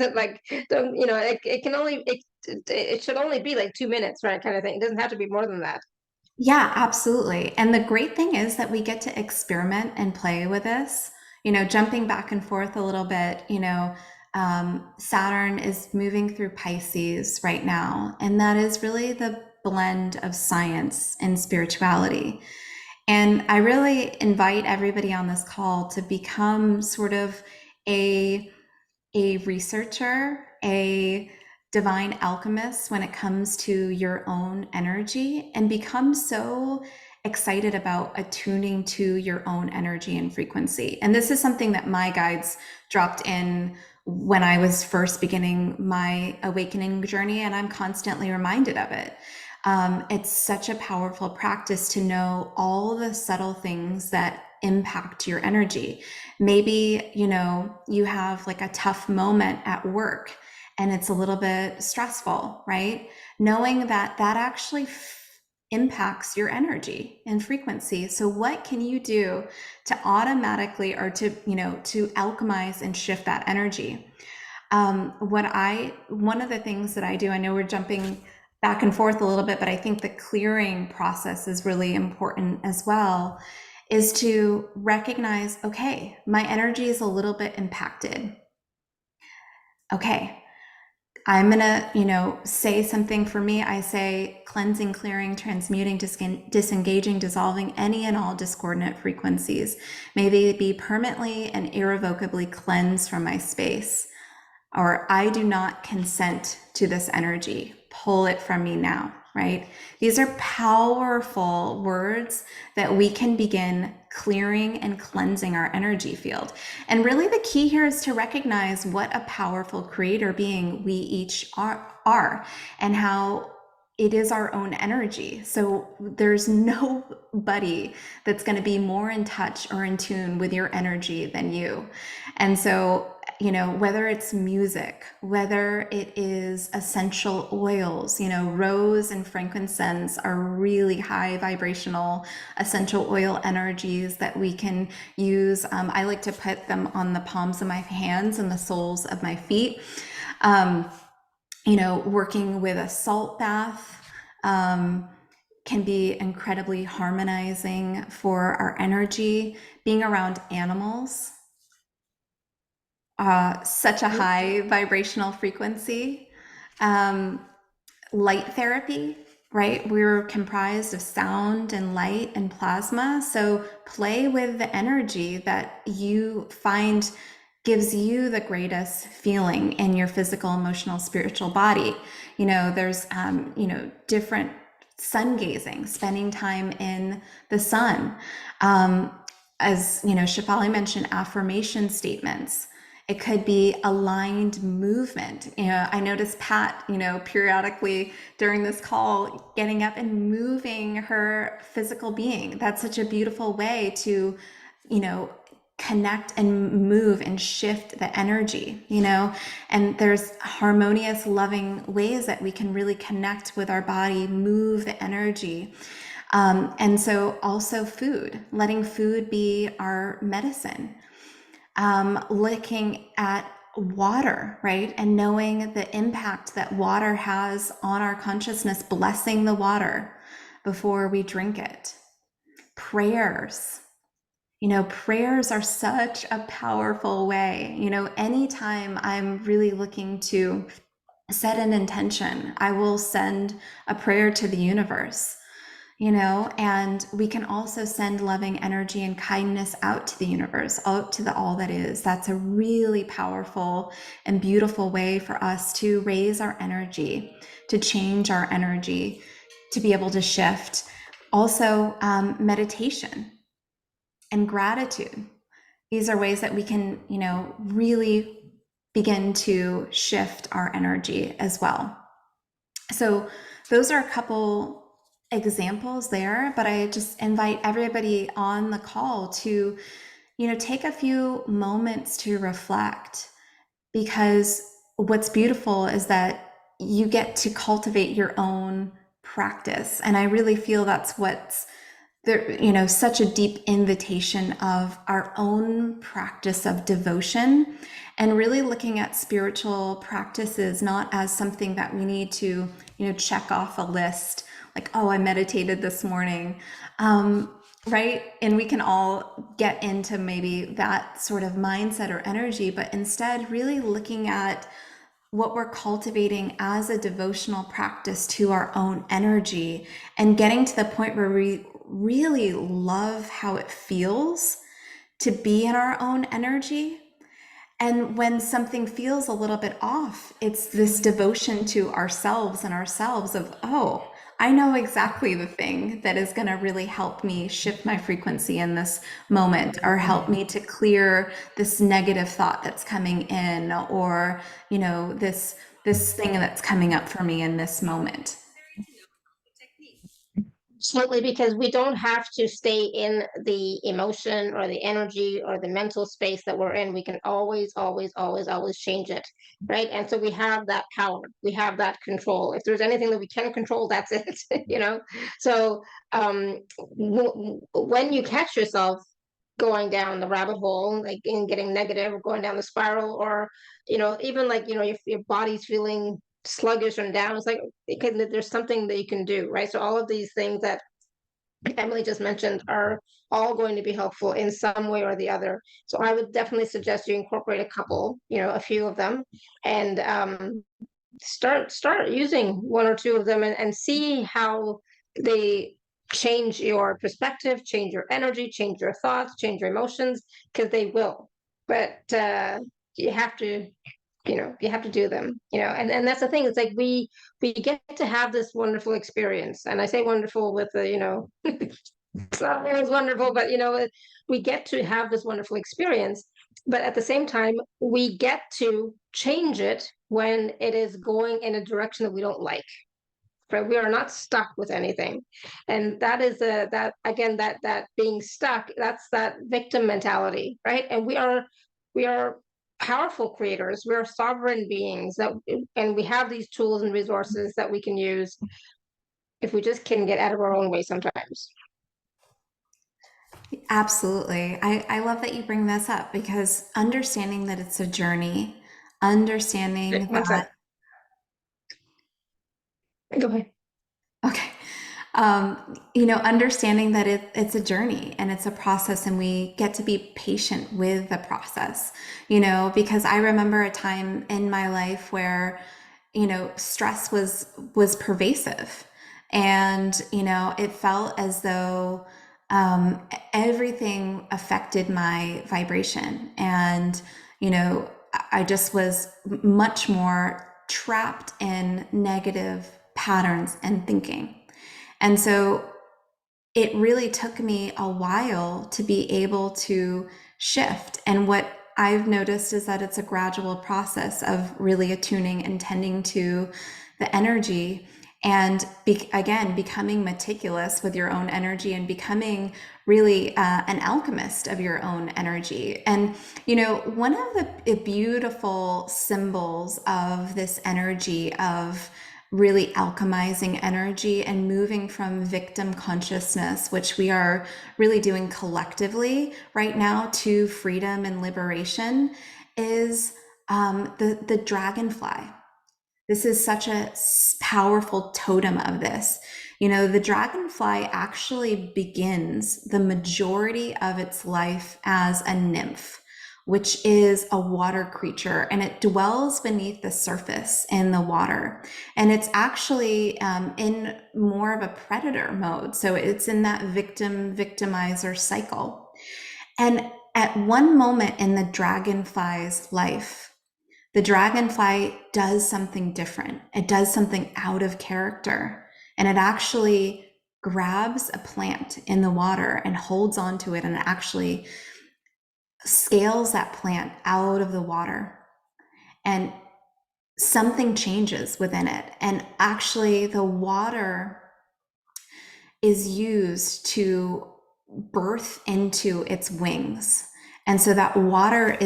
it can only it should only be like 2 minutes, right? Kind of thing. It doesn't have to be more than that. Yeah, absolutely. And the great thing is that we get to experiment and play with this, you know, jumping back and forth a little bit. Saturn is moving through Pisces right now, and that is really the blend of science and spirituality. And I really invite everybody on this call to become sort of a a researcher, a divine alchemist when it comes to your own energy, and become so excited about attuning to your own energy and frequency. And this is something that my guides dropped in when I was first beginning my awakening journey, and I'm constantly reminded of it. It's such a powerful practice to know all the subtle things that impact your energy. Maybe, you have like a tough moment at work and it's a little bit stressful, right? Knowing that that actually impacts your energy and frequency. So what can you do to automatically, or to alchemize and shift that energy? One of the things that I do, I know we're jumping back and forth a little bit, but I think the clearing process is really important as well, is to recognize, okay, my energy is a little bit impacted. Okay, I'm gonna, say something. For me, I say cleansing, clearing, transmuting, disengaging, dissolving any and all discordant frequencies. May they be permanently and irrevocably cleansed from my space. Or I do not consent to this energy. Pull it from me now, right? These are powerful words that we can begin clearing and cleansing our energy field. And really the key here is to recognize what a powerful creator being we each are and how it is our own energy. So there's nobody that's going to be more in touch or in tune with your energy than you. And so you know, whether it's music, whether it is essential oils, you know, rose and frankincense are really high vibrational essential oil energies that we can use. I like to put them on the palms of my hands and the soles of my feet. You know, working with a salt bath can be incredibly harmonizing for our energy. Being around animals, such a high vibrational frequency. Light therapy, right? We're comprised of sound and light and plasma. So play with the energy that you find gives you the greatest feeling in your physical, emotional, spiritual body. You know, there's, you know, different sun gazing, spending time in the sun. As you know, Shefali mentioned affirmation statements. It could be aligned movement. You know, I noticed Pat, you know, periodically during this call, getting up and moving her physical being. That's such a beautiful way to, you know, connect and move and shift the energy, you know, and there's harmonious, loving ways that we can really connect with our body, move the energy. And so also food, letting food be our medicine. Looking at water, right? And knowing the impact that water has on our consciousness, blessing the water before we drink it. Prayers. You know, prayers are such a powerful way. You know, anytime I'm really looking to set an intention, I will send a prayer to the universe, you know, and we can also send loving energy and kindness out to the universe, out to the all that is. That's a really powerful and beautiful way for us to raise our energy, to change our energy, to be able to shift. Also, meditation and gratitude. These are ways that we can, you know, really begin to shift our energy as well. So those are a couple examples there, but I just invite everybody on the call to, you know, take a few moments to reflect, because what's beautiful is that you get to cultivate your own practice. And I really feel that's what's there, you know, such a deep invitation of our own practice of devotion, and really looking at spiritual practices not as something that we need to, you know, check off a list, like, oh, I meditated this morning, right? And we can all get into maybe that sort of mindset or energy, but instead really looking at what we're cultivating as a devotional practice to our own energy, and getting to the point where we really love how it feels to be in our own energy. And when something feels a little bit off, it's this devotion to ourselves and ourselves of, oh, I know exactly the thing that is going to really help me shift my frequency in this moment, or help me to clear this negative thought that's coming in, or, you know, this thing that's coming up for me in this moment. Absolutely, because we don't have to stay in the emotion or the energy or the mental space that we're in. We can always, always, always, always change it, right? And so we have that power, we have that control. If there's anything that we can control, that's it, you know? So when you catch yourself going down the rabbit hole, like in getting negative or going down the spiral, or, you know, even like, you know, if your body's feeling sluggish and down, it's like, because there's something that you can do, right? So all of these things that Emily just mentioned are all going to be helpful in some way or the other. So I would definitely suggest you incorporate a couple, you know, a few of them, and start using one or two of them, and see how they change your perspective, change your energy, change your thoughts, change your emotions, because they will. But you have to, you know, you have to do them, you know, and that's the thing. It's like we get to have this wonderful experience, and I say wonderful with the, you know, it's not always wonderful, but you know, we get to have this wonderful experience, but at the same time we get to change it when it is going in a direction that we don't like, right? We are not stuck with anything, and that is that again, that being stuck, that's that victim mentality, right? And we are powerful creators. We're sovereign beings that, and we have these tools and resources that we can use if we just can get out of our own way sometimes. Absolutely. I love that you bring this up because understanding that it's a journey, understanding One that, sec. Go ahead. okay, understanding that it's a journey and it's a process and we get to be patient with the process, because I remember a time in my life where, stress was pervasive and, it felt as though everything affected my vibration. And, I just was much more trapped in negative patterns and thinking. And so it really took me a while to be able to shift. And what I've noticed is that it's a gradual process of really attuning and tending to the energy and again, becoming meticulous with your own energy and becoming really an alchemist of your own energy. And, one of the beautiful symbols of this energy of really alchemizing energy and moving from victim consciousness, which we are really doing collectively right now, to freedom and liberation, is the dragonfly. This is such a powerful totem of this. The dragonfly actually begins the majority of its life as a nymph, which is a water creature, and it dwells beneath the surface in the water. And it's actually in more of a predator mode. So it's in that victimizer cycle. And at one moment in the dragonfly's life, the dragonfly does something different. It does something out of character. And it actually grabs a plant in the water and holds onto it and actually scales that plant out of the water. And something changes within it. And actually, the water is used to birth into its wings. And so that water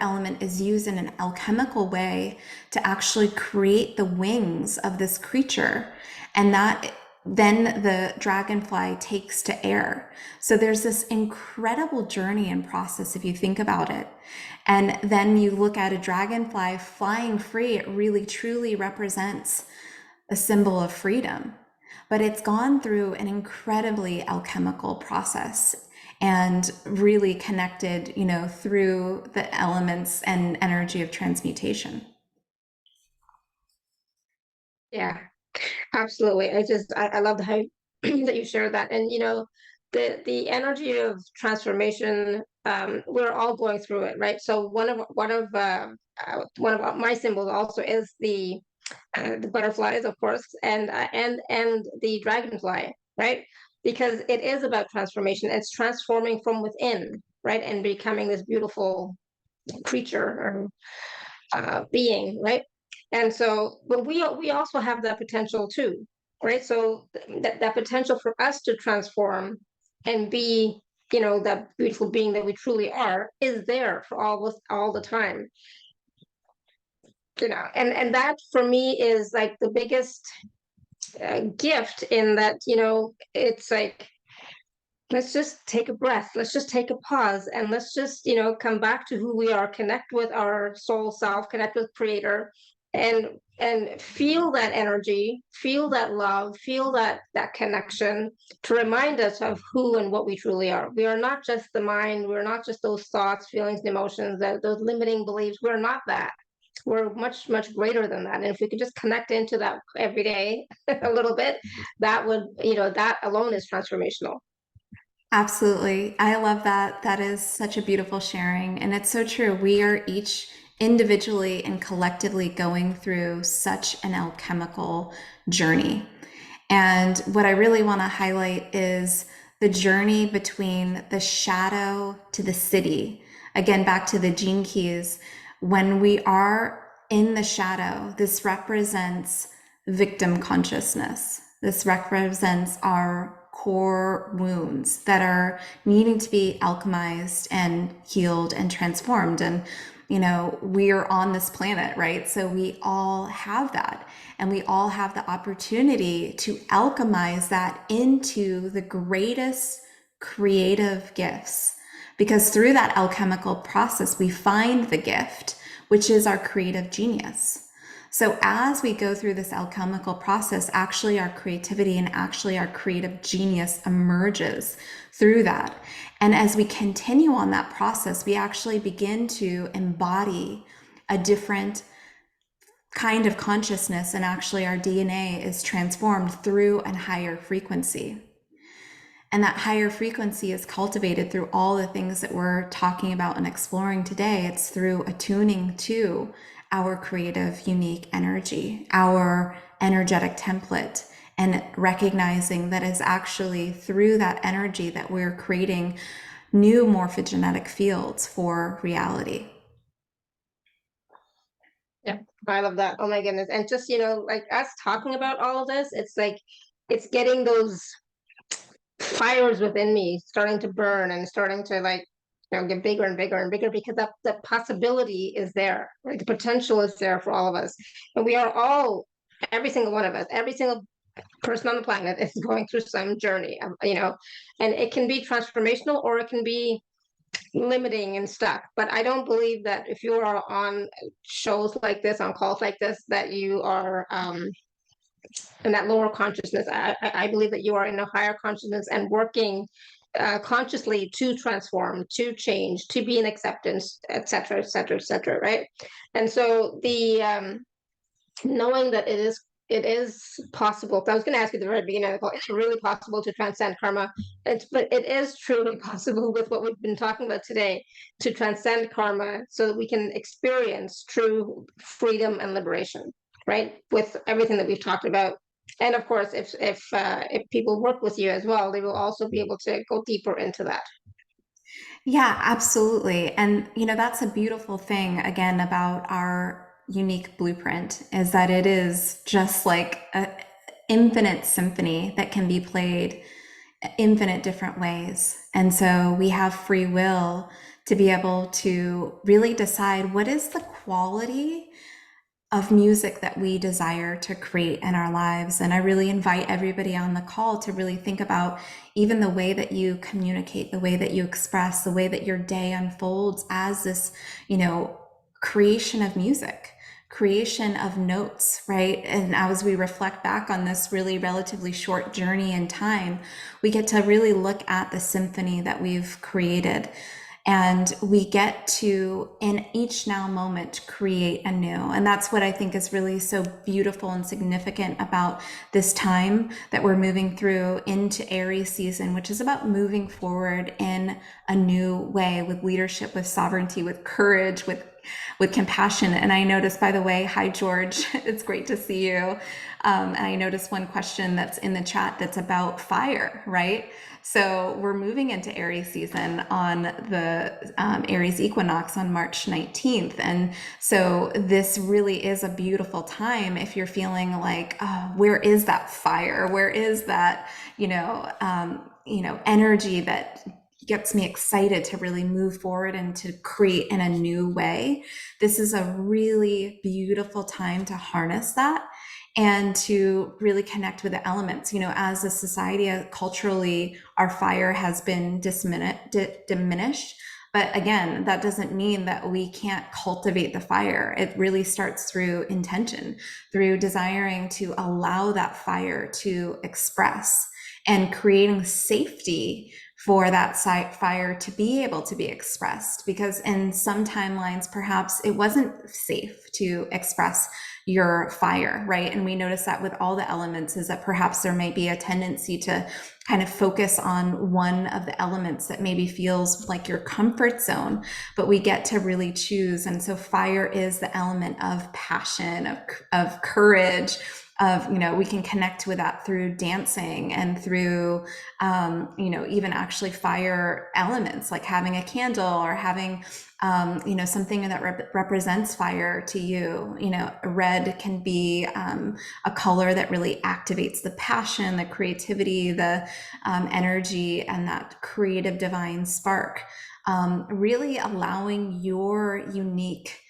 element is used in an alchemical way to actually create the wings of this creature. And that then the dragonfly takes to air. So there's this incredible journey and process if you think about it. And then you look at a dragonfly flying free, it really truly represents a symbol of freedom. But it's gone through an incredibly alchemical process and really connected, through the elements and energy of transmutation. Yeah, absolutely. I love how that you shared that. And the energy of transformation, we're all going through it, right? So one of my symbols also is the butterflies, of course, and the dragonfly, right? Because it is about transformation. It's transforming from within, right, and becoming this beautiful creature or being, right? And so, but we also have that potential too, right? So that potential for us to transform and be, that beautiful being that we truly are, is there for all the time. And that for me is like the biggest gift, in that it's like, let's just take a breath, let's just take a pause, and let's just come back to who we are, connect with our soul self, connect with creator, and feel that energy, feel that love, feel that connection, to remind us of who and what we truly are. We are not just the mind, we're not just those thoughts, feelings, and emotions, those limiting beliefs. We're not that. We're much, much greater than that. And if we could just connect into that every day a little bit, that would, that alone is transformational. Absolutely. I love that. That is such a beautiful sharing. And it's so true. We are each individually and collectively going through such an alchemical journey. And what I really want to highlight is the journey between the shadow to the city. Again, back to the gene keys. When we are in the shadow, this represents victim consciousness. This represents our core wounds that are needing to be alchemized and healed and transformed. And, we're on this planet, right? So we all have that. And we all have the opportunity to alchemize that into the greatest creative gifts. Because through that alchemical process, we find the gift, which is our creative genius. So as we go through this alchemical process, actually our creativity and actually our creative genius emerges through that. And as we continue on that process, we actually begin to embody a different kind of consciousness, and actually our DNA is transformed through a higher frequency. And that higher frequency is cultivated through all the things that we're talking about and exploring today. It's through attuning to our creative, unique energy, our energetic template, and recognizing that it's actually through that energy that we're creating new morphogenetic fields for reality. Yeah, I love that. Oh my goodness. And just, like us talking about all of this, it's like it's getting those fires within me starting to burn and starting to like, get bigger and bigger and bigger, because the possibility is there, right? The potential is there for all of us. And we are all, every single one of us, every single person on the planet is going through some journey, and it can be transformational or it can be limiting and stuck. But I don't believe that if you are on shows like this, on calls like this, that you are in that lower consciousness. I believe that you are in a higher consciousness and working consciously to transform, to change, to be in acceptance, et cetera, et cetera, et cetera, right? And so the knowing that it is possible. I was going to ask you at the very beginning of the call, it's really possible to transcend karma. But it is truly possible with what we've been talking about today to transcend karma so that we can experience true freedom and liberation, right? With everything that we've talked about. And of course, if people work with you as well, they will also be able to go deeper into that. Yeah, absolutely. And, that's a beautiful thing, again, about our unique blueprint is that it is just like an infinite symphony that can be played infinite different ways. And so we have free will to be able to really decide what is the quality of music that we desire to create in our lives. And I really invite everybody on the call to really think about even the way that you communicate, the way that you express, the way that your day unfolds as this, creation of music, creation of notes, right? And as we reflect back on this really relatively short journey in time, we get to really look at the symphony that we've created. And we get to, in each now moment, create anew. And that's what I think is really so beautiful and significant about this time that we're moving through into Aries season, which is about moving forward in a new way with leadership, with sovereignty, with courage, with compassion. And I noticed, by the way, hi, George, it's great to see you. And I noticed one question that's in the chat that's about fire, right? So we're moving into Aries season on the Aries equinox on March 19th. And so this really is a beautiful time if you're feeling like, oh, where is that fire? Where is that, energy that gets me excited to really move forward and to create in a new way? This is a really beautiful time to harness that and to really connect with the elements. As a society, culturally, our fire has been diminished. But again, that doesn't mean that we can't cultivate the fire. It really starts through intention, through desiring to allow that fire to express and creating safety for that fire to be able to be expressed. Because in some timelines, perhaps it wasn't safe to express your fire, right? And we notice that with all the elements is that perhaps there may be a tendency to kind of focus on one of the elements that maybe feels like your comfort zone, but we get to really choose. And so fire is the element of passion, of courage, of, we can connect with that through dancing and through, even actually fire elements, like having a candle or having, something that represents fire to you. Red can be a color that really activates the passion, the creativity, the energy, and that creative divine spark. Really allowing your unique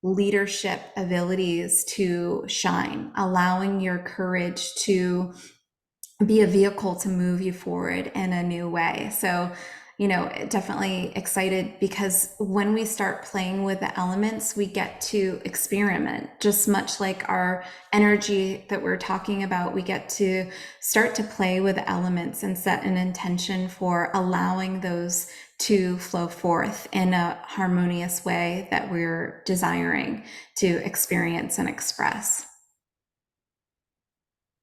leadership abilities to shine, allowing your courage to be a vehicle to move you forward in a new way. So, definitely excited, because when we start playing with the elements, we get to experiment, just much like our energy that we're talking about. We get to start to play with the elements and set an intention for allowing those to flow forth in a harmonious way that we're desiring to experience and express.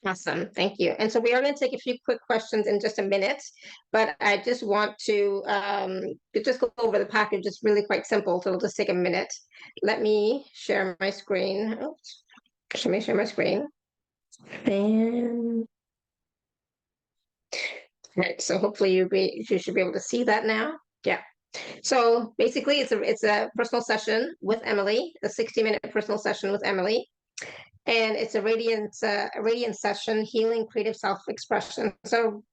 Awesome. Thank you. And so we are going to take a few quick questions in just a minute, but I just want to just go over the package. It's really quite simple, so it'll just take a minute. Let me share my screen. Oops. Let me share my screen. And right, so hopefully you should be able to see that now. Yeah. So basically, it's a personal session with Emily, a 60-minute personal session with Emily. And it's a radiant session, healing creative self-expression. So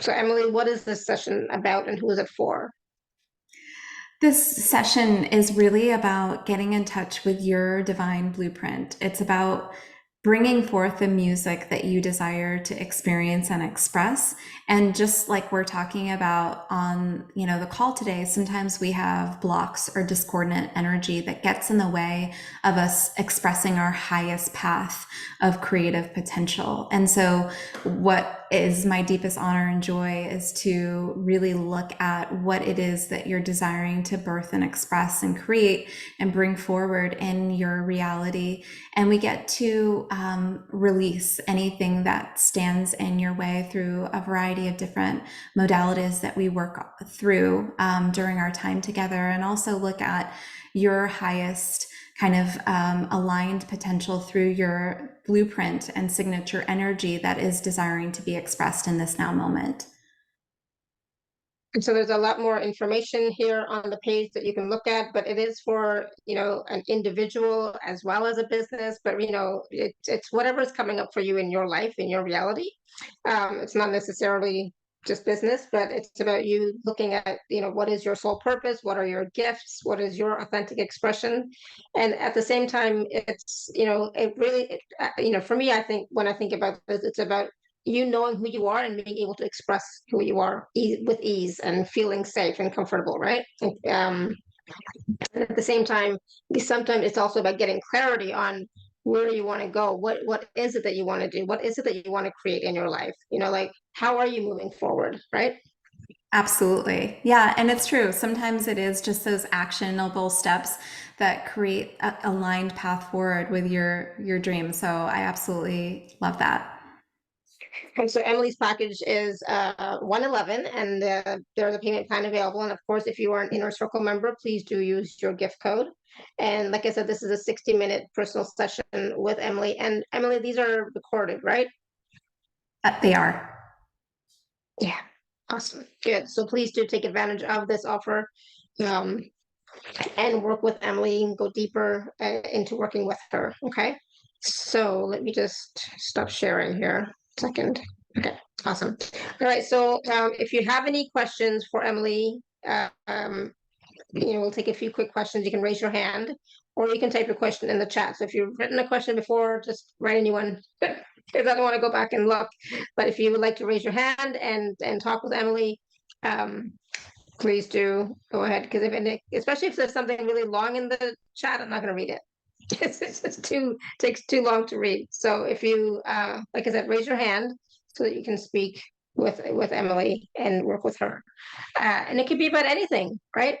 Emily, what is this session about, and who is it for? This session is really about getting in touch with your divine blueprint. It's about bringing forth the music that you desire to experience and express. And just like we're talking about on, the call today, sometimes we have blocks or discordant energy that gets in the way of us expressing our highest path of creative potential. And so what is my deepest honor and joy is to really look at what it is that you're desiring to birth and express and create and bring forward in your reality. And we get to release anything that stands in your way through a variety of different modalities that we work through during our time together, and also look at your highest kind of aligned potential through your blueprint and signature energy that is desiring to be expressed in this now moment. And so there's a lot more information here on the page that you can look at, but it is for, an individual as well as a business, but, it's whatever's coming up for you in your life, in your reality. It's not necessarily just business, but it's about you looking at, what is your soul purpose? What are your gifts? What is your authentic expression? And at the same time, it's, it really, for me, I think when I think about this, it's about you knowing who you are and being able to express who you are with ease and feeling safe and comfortable, right? And at the same time, sometimes it's also about getting clarity on where you want to go. What is it that you want to do? What is it that you want to create in your life? Like, how are you moving forward, right? Absolutely. Yeah. And it's true. Sometimes it is just those actionable steps that create a aligned path forward with your dream. So I absolutely love that. And so Emily's package is 111, and there's a payment plan available. And of course, if you are an Inner Circle member, please do use your gift code. And like I said, this is a 60-minute personal session with Emily. And Emily, these are recorded, right? They are. Yeah. Awesome. Good. So please do take advantage of this offer, um, and work with Emily and go deeper into working with her. Okay. So let me just stop sharing here. Second. Okay. Awesome. All right. So if you have any questions for Emily, we'll take a few quick questions. You can raise your hand, or you can type your question in the chat. So if you've written a question before, just write a new one. Because I don't want to go back and look. But if you would like to raise your hand and talk with Emily, um, please do go ahead. Because especially if there's something really long in the chat, I'm not going to read it. It's takes too long to read. So if you, like I said, raise your hand so that you can speak with Emily and work with her. And it could be about anything, right?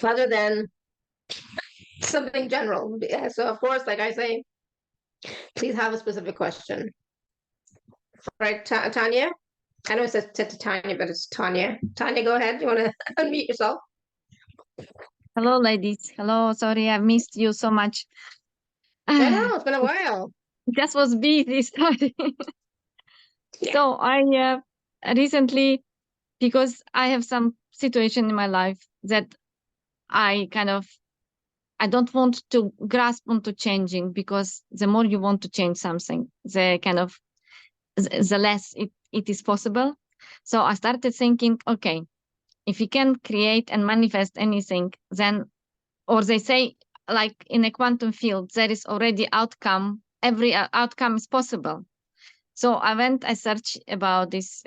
Other than something general. Yeah, so of course, like I say, please have a specific question. Right, Tanya? I know it says to Tanya, but it's Tanya. Tanya, go ahead. You want to unmute yourself? Hello, ladies. Hello. Sorry, I missed you so much. I know it's been a while. Just was busy. Sorry. Yeah. So I recently, because I have some situation in my life that I kind of I don't want to grasp onto changing, because the more you want to change something, the kind of the less it is possible. So I started thinking, okay, if you can create and manifest anything, then, or they say, like in a quantum field, there is already outcome. Every outcome is possible. So I searched about this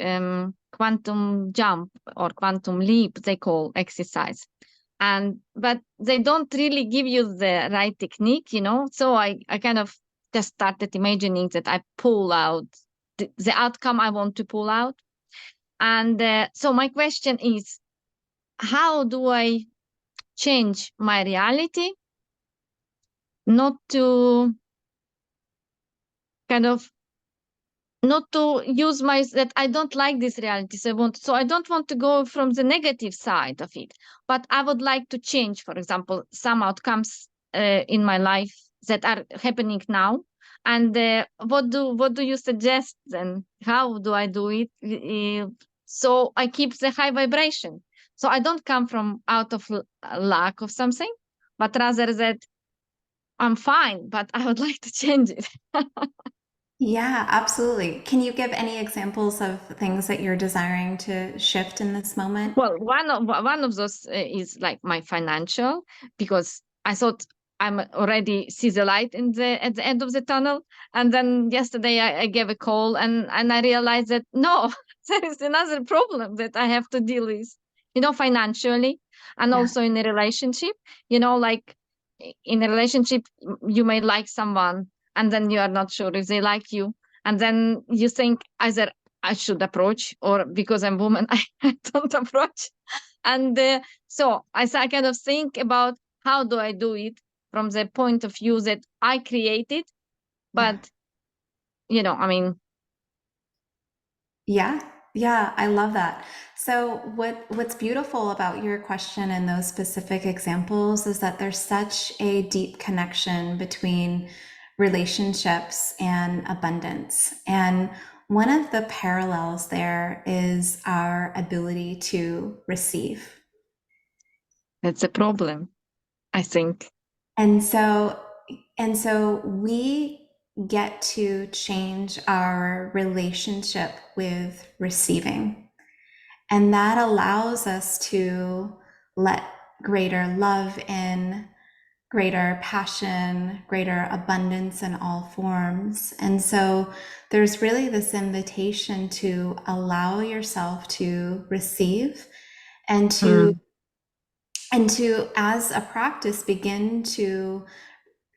quantum jump or quantum leap, they call exercise. But they don't really give you the right technique, So I kind of just started imagining that I pull out the outcome I want to pull out. And so my question is, how do I change my reality not to kind of not to use my that I don't like this reality. So I don't want to go from the negative side of it, but I would like to change, for example, some outcomes in my life that are happening now. And what do you suggest then? How do I do it? So I keep the high vibration. So I don't come from out of lack of something, but rather that I'm fine, but I would like to change it. Yeah, absolutely. Can you give any examples of things that you're desiring to shift in this moment? Well, one of those is like my financial, because I thought I'm already see the light at the end of the tunnel, and then yesterday I gave a call, and I realized that no, there is another problem that I have to deal with, financially, and Yeah. also in a relationship. Like in a relationship, you may like someone, and then you are not sure if they like you, and then you think either I should approach, or because I'm woman, I don't approach. And so I kind of think about how do I do it from the point of view that I created, Yeah. but I mean, Yeah. Yeah, I love that. So what's beautiful about your question and those specific examples is that there's such a deep connection between relationships and abundance. And one of the parallels there is our ability to receive. that's a problem, I think. And so we get to change our relationship with receiving. And that allows us to let greater love in, greater passion, greater abundance in all forms. And so there's really this invitation to allow yourself to receive and to Mm. as a practice, begin to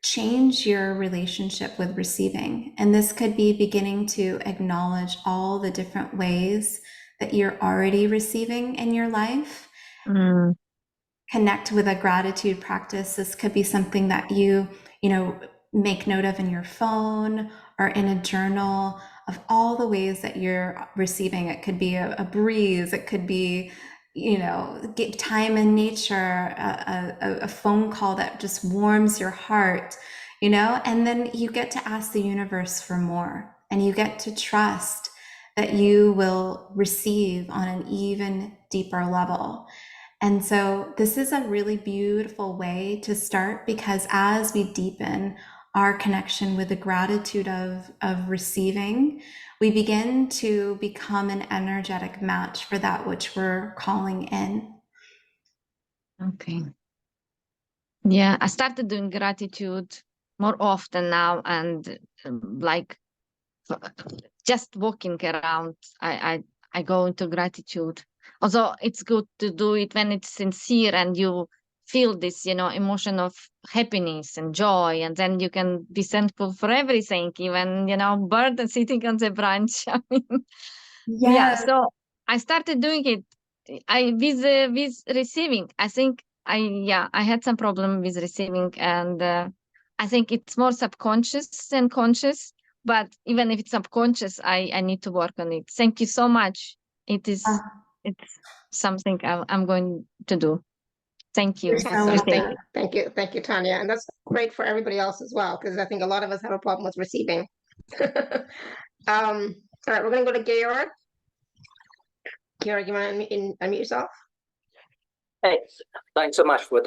change your relationship with receiving. And this could be beginning to acknowledge all the different ways that you're already receiving in your life. Mm. Connect with a gratitude practice. This could be something that you make note of in your phone or in a journal of all the ways that you're receiving. It could be a breeze. It could be, get time in nature, a phone call that just warms your heart, and then you get to ask the universe for more, and you get to trust that you will receive on an even deeper level. And so this is a really beautiful way to start, because as we deepen our connection with the gratitude of receiving, we begin to become an energetic match for that which we're calling in. Okay. Yeah, I started doing gratitude more often now, and like just walking around, I go into gratitude. Although it's good to do it when it's sincere and you feel this, emotion of happiness and joy, and then you can be thankful for everything, even, bird sitting on the branch. I mean, yeah. Yes. So I started doing it. With receiving. I think I had some problem with receiving, and I think it's more subconscious than conscious. But even if it's subconscious, I need to work on it. Thank you so much. It's something I'm going to do. Thank you. So Awesome. Thank you. Thank you, Tanya. And that's great for everybody else as well, because I think a lot of us have a problem with receiving. All right, we're going to go to Georg. Georg, you want to unmute yourself? Thanks so much for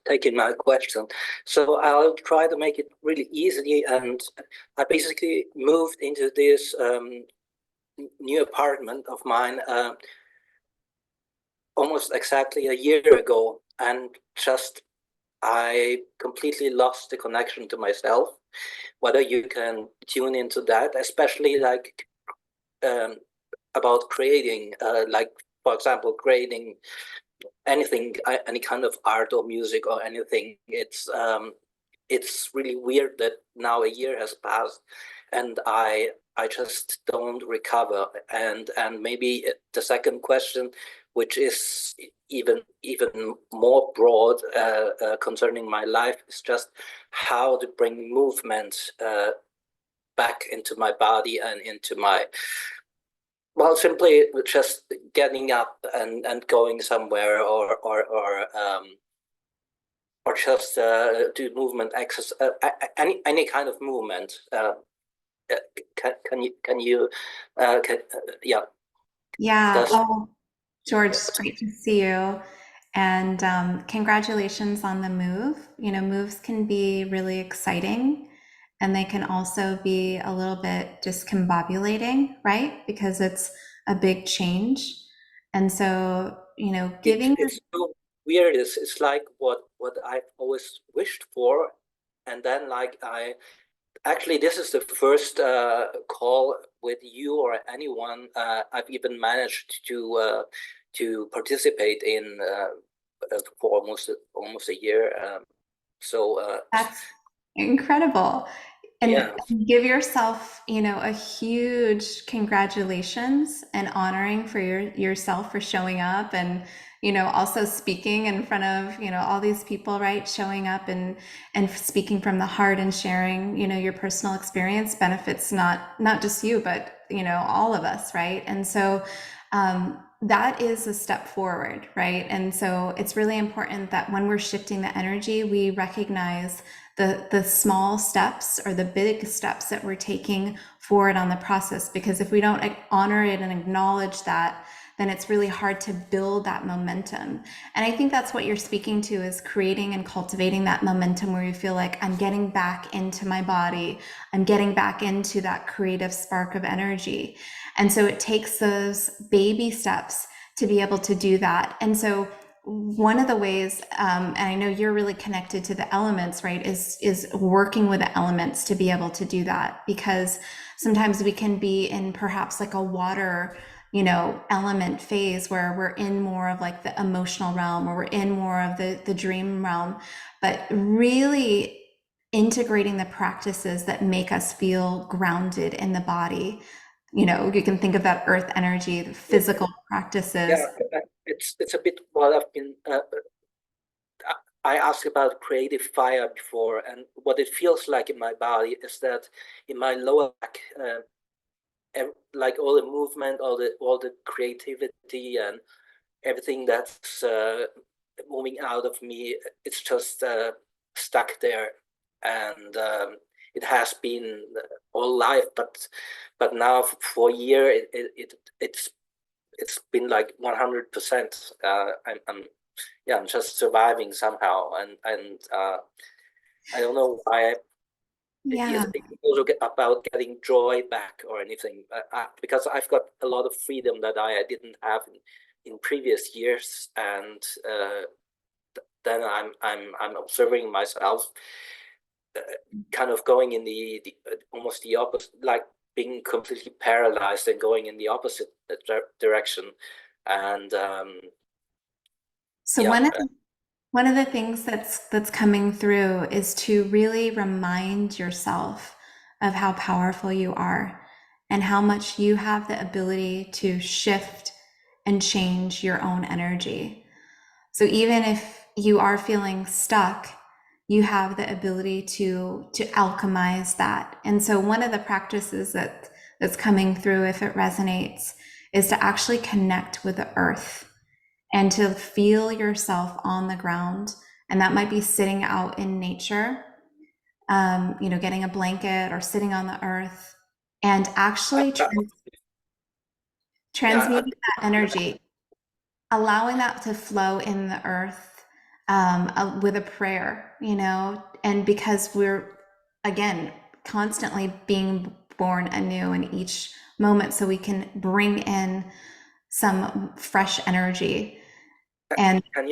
taking my question. So I'll try to make it really easy. And I basically moved into this new apartment of mine almost exactly a year ago, and just I completely lost the connection to myself. Whether you can tune into that, especially like about creating, like for example, creating anything, any kind of art or music or anything. It's really weird that now a year has passed, and I just don't recover. And maybe the second question, which is even more broad concerning my life, is just how to bring movement back into my body and into my, well, simply just getting up and going somewhere, or just do movement exercise, any kind of movement. Can you yeah. Yeah. Oh, George, it's great to see you. And congratulations on the move. You know, moves can be really exciting, and they can also be a little bit discombobulating, right? Because it's a big change. And so, you know, it's so weird. It's like what I've always wished for, and then like actually, this is the first call with you or anyone I've even managed to participate in for almost a year. That's incredible. And yeah. give yourself, you know, a huge congratulations and honoring for yourself for showing up, and, you know, also speaking in front of, you know, all these people, right? Showing up and speaking from the heart and sharing, you know, your personal experience benefits not just you, but, you know, all of us, right? And so that is a step forward, right? And so it's really important that when we're shifting the energy, we recognize the small steps or the big steps that we're taking forward on the process. Because if we don't honor it and acknowledge that, then it's really hard to build that momentum. And I think that's what you're speaking to, is creating and cultivating that momentum where you feel like, I'm getting back into my body, I'm getting back into that creative spark of energy. And so it takes those baby steps to be able to do that. And so one of the ways, and I know you're really connected to the elements, right, is working with the elements to be able to do that. Because sometimes we can be in perhaps like a water, you know, element phase where we're in more of like the emotional realm, or we're in more of the dream realm, but really integrating the practices that make us feel grounded in the body. You know, you can think of that earth energy, the physical practices. Yeah, it's a bit what I've been. I asked about creative fire before, and what it feels like in my body is that in my lower back, like all the movement, all the creativity, and everything that's moving out of me, it's just stuck there, and it has been all life, but now for a year it's been like 100%. I'm just surviving somehow, and I don't know why. Yeah. It's also about getting joy back or anything, because I've got a lot of freedom that I didn't have in previous years, and then I'm observing myself kind of going in the almost the opposite, like being completely paralyzed and going in the opposite direction. And so one of the things that's coming through is to really remind yourself of how powerful you are, and how much you have the ability to shift and change your own energy. So even if you are feeling stuck, you have the ability to alchemize that. And so one of the practices that's coming through, if it resonates, is to actually connect with the earth and to feel yourself on the ground. And that might be sitting out in nature, getting a blanket or sitting on the earth and actually transmuting that energy, allowing that to flow in the earth with a prayer, and because we're, again, constantly being born anew in each moment, so we can bring in some fresh energy. And can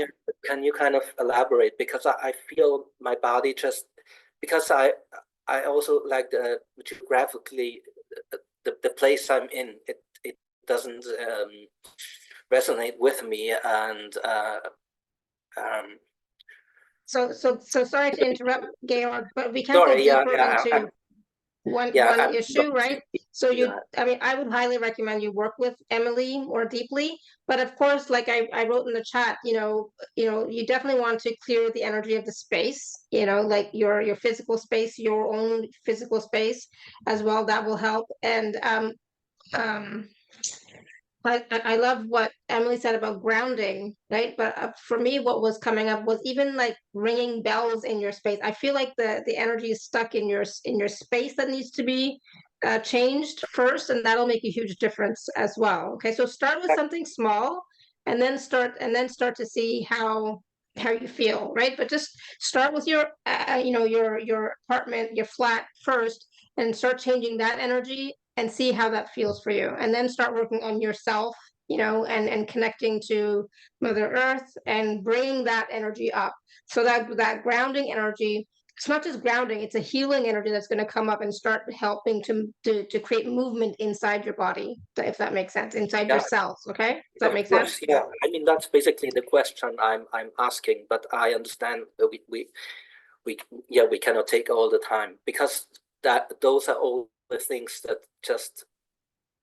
you kind of elaborate, because I feel my body just, because I also like geographically the place I'm in, it doesn't resonate with me, and So sorry to interrupt, Georg, but we can't sorry, go deeper into one issue, right? So I would highly recommend you work with Emily more deeply. But of course, like I wrote in the chat, you definitely want to clear the energy of the space, like your physical space, your own physical space as well. That will help. And I love what Emily said about grounding, right? But for me, what was coming up was even like ringing bells in your space. I feel like the energy is stuck in your space that needs to be changed first, and that'll make a huge difference as well. Okay, so start with something small, and then start to see how you feel, right? But just start with your your apartment, your flat first, and start changing that energy and see how that feels for you, and then start working on yourself, and connecting to Mother Earth and bringing that energy up, so that grounding energy, it's not just grounding, it's a healing energy that's going to come up and start helping to create movement inside your body, if that makes sense, inside your cells. Okay, does that make sense? Yeah, I mean, that's basically the question I'm asking, but I understand that we cannot take all the time, because those are all the things that just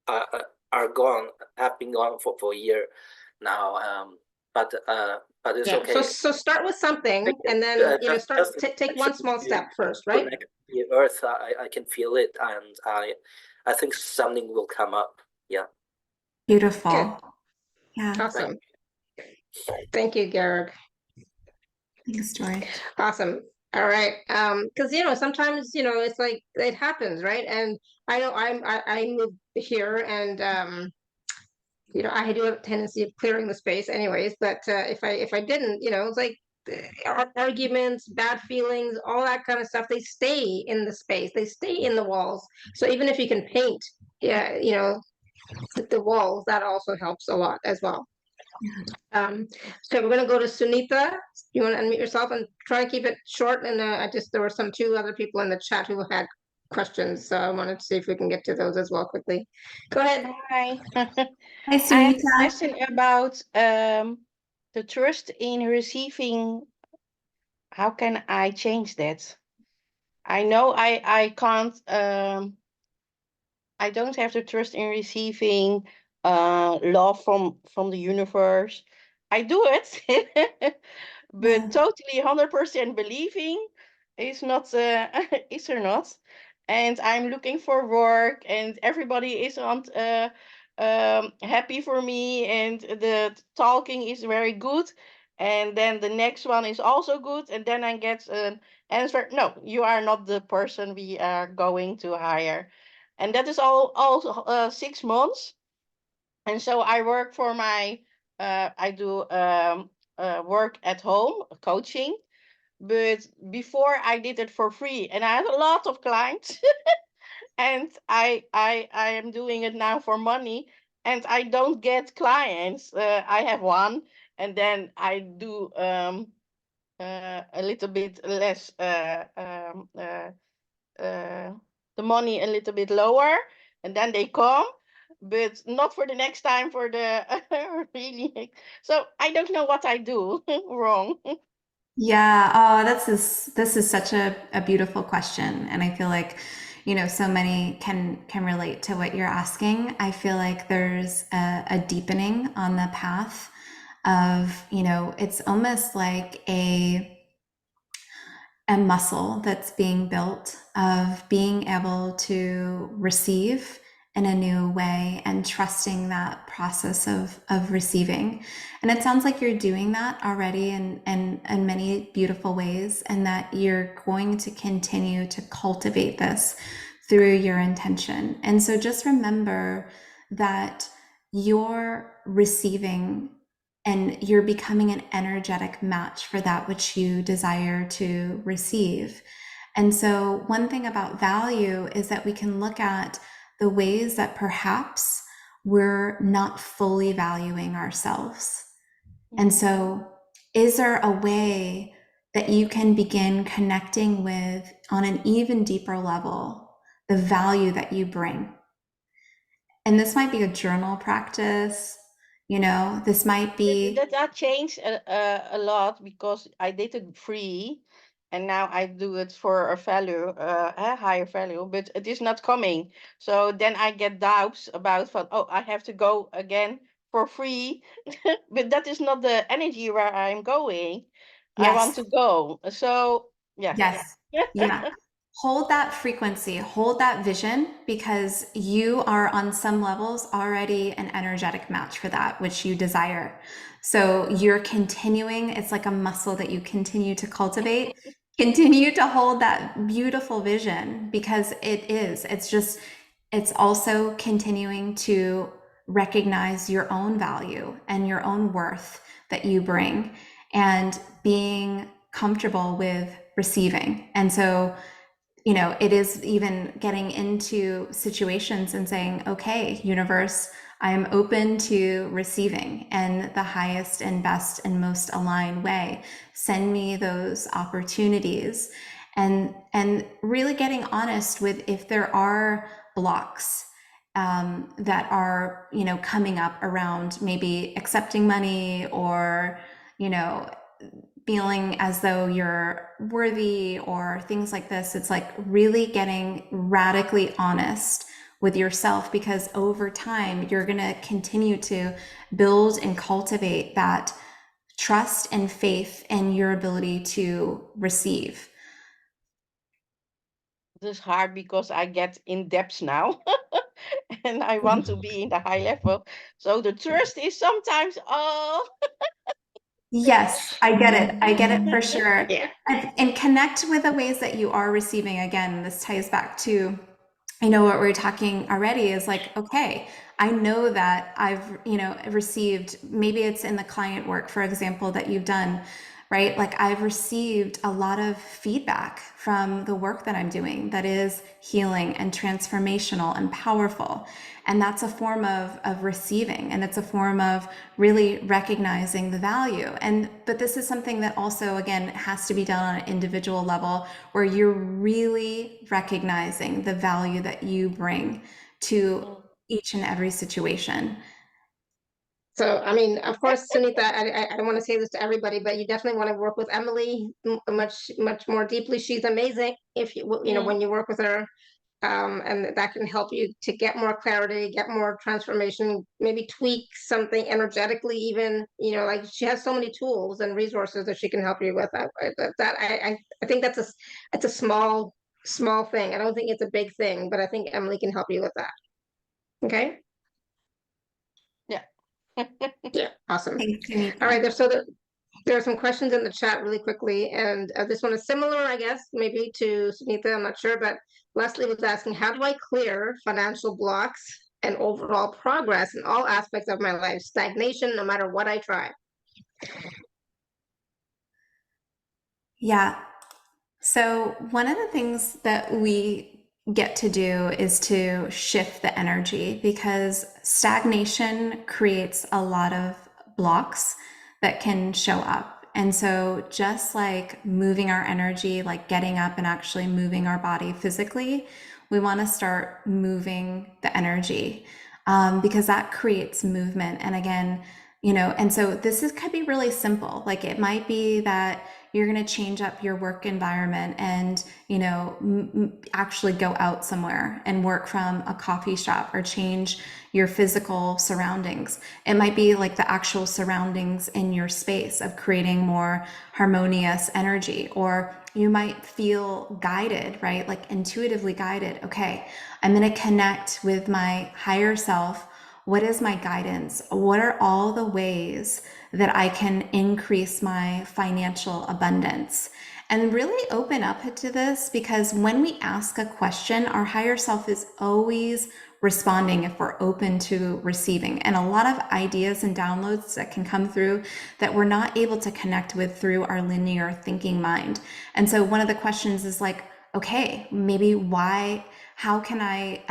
are gone, have been gone for a year now. But it's okay. So start with something, and then take one small step first, right? The earth, I can feel it, and I think something will come up. Yeah. Beautiful. Good. Yeah. Awesome. Thank you, Georg. Thanks, Joy. Awesome. All right. Because sometimes it's like it happens, right? And I know I moved here, and I do have a tendency of clearing the space anyways, but if I didn't, it's like arguments, bad feelings, all that kind of stuff, they stay in the space, they stay in the walls. So even if you can paint, the walls, that also helps a lot as well. So we're going to go to Sunita. You want to unmute yourself and try to keep it short, and there were two other people in the chat who had questions, so I wanted to see if we can get to those as well quickly. Go ahead. Hi. Hi, Sunita. I have a question about the trust in receiving. How can I change that? I know I can't. I don't have the trust in receiving love from the universe. I do it, but totally 100% believing is not. Is there not? And I'm looking for work, and everybody is on happy for me, and the talking is very good, and then the next one is also good, and then I get an answer, no, you are not the person we are going to hire. And that is all 6 months. And so I work for I do work at home, coaching, but before I did it for free, and I had a lot of clients. And I am doing it now for money, and I don't get clients. I have one, and then I do a little bit less, the money a little bit lower, and then they come, but not for the next time, for the really. So I don't know what I do wrong. Yeah, oh, this is such a beautiful question, and I feel like so many can relate to what you're asking. I feel like there's a deepening on the path of it's almost like a muscle that's being built of being able to receive in a new way and trusting that process of receiving. And it sounds like you're doing that already in many beautiful ways, and that you're going to continue to cultivate this through your intention. And so just remember that you're receiving and you're becoming an energetic match for that which you desire to receive. And so one thing about value is that we can look at the ways that perhaps we're not fully valuing ourselves. And so is there a way that you can begin connecting with, on an even deeper level, the value that you bring? And this might be a journal practice, this might be... That changed a lot, because I did it free, and now I do it for a higher value, but it is not coming. So then I get doubts about, I have to go again for free, but that is not the energy where I'm going. I want to go. So yeah. Yes. Yeah. Hold that frequency, hold that vision, because you are on some levels already an energetic match for that which you desire. So you're continuing, it's like a muscle that you continue to cultivate. Continue to hold that beautiful vision, because it's also continuing to recognize your own value and your own worth that you bring, and being comfortable with receiving. And so, it is even getting into situations and saying, okay, universe, I am open to receiving in the highest and best and most aligned way. Send me those opportunities, and really getting honest with if there are blocks that are, coming up around maybe accepting money, or, feeling as though you're worthy, or things like this. It's like really getting radically honest with yourself, because over time you're going to continue to build and cultivate that trust and faith in your ability to receive. This is hard because I get in depth now. And I want to be in the high level. So the trust is sometimes, Yes, I get it. I get it for sure. Yeah. And connect with the ways that you are receiving. Again, this ties back to, what we're talking already is like, okay, I know that I've, received, maybe it's in the client work, for example, that you've done, right? Like I've received a lot of feedback from the work that I'm doing that is healing and transformational and powerful. And that's a form of receiving, and it's a form of really recognizing the value. But this is something that also, again, has to be done on an individual level, where you're really recognizing the value that you bring to each and every situation. So, I mean, of course, Sunita, I don't want to say this to everybody, but you definitely want to work with Emily much more deeply. She's amazing. If you when you work with her, and that can help you to get more clarity, get more transformation, maybe tweak something energetically, even, like she has so many tools and resources that she can help you with. I think it's a small thing. I don't think it's a big thing, but I think Emily can help you with that. Okay. Yeah. Yeah. Awesome. Thanks, Sunita. All right. There are some questions in the chat really quickly, and this one is similar, I guess, maybe to Sunita, I'm not sure, but Leslie was asking, how do I clear financial blocks and overall progress in all aspects of my life? Stagnation, no matter what I try. Yeah. So one of the things that we get to do is to shift the energy, because stagnation creates a lot of blocks that can show up. And so just like moving our energy, like getting up and actually moving our body physically, we want to start moving the energy, because that creates movement. And again, and so could be really simple. Like it might be that you're going to change up your work environment and, actually go out somewhere and work from a coffee shop or change your physical surroundings. It might be like the actual surroundings in your space of creating more harmonious energy, or you might feel guided, right? Like intuitively guided. Okay, I'm going to connect with my higher self. What is my guidance? What are all the ways that I can increase my financial abundance? And really open up to this, because when we ask a question, our higher self is always responding if we're open to receiving. And a lot of ideas and downloads that can come through that we're not able to connect with through our linear thinking mind. And so one of the questions is like, okay, maybe how can I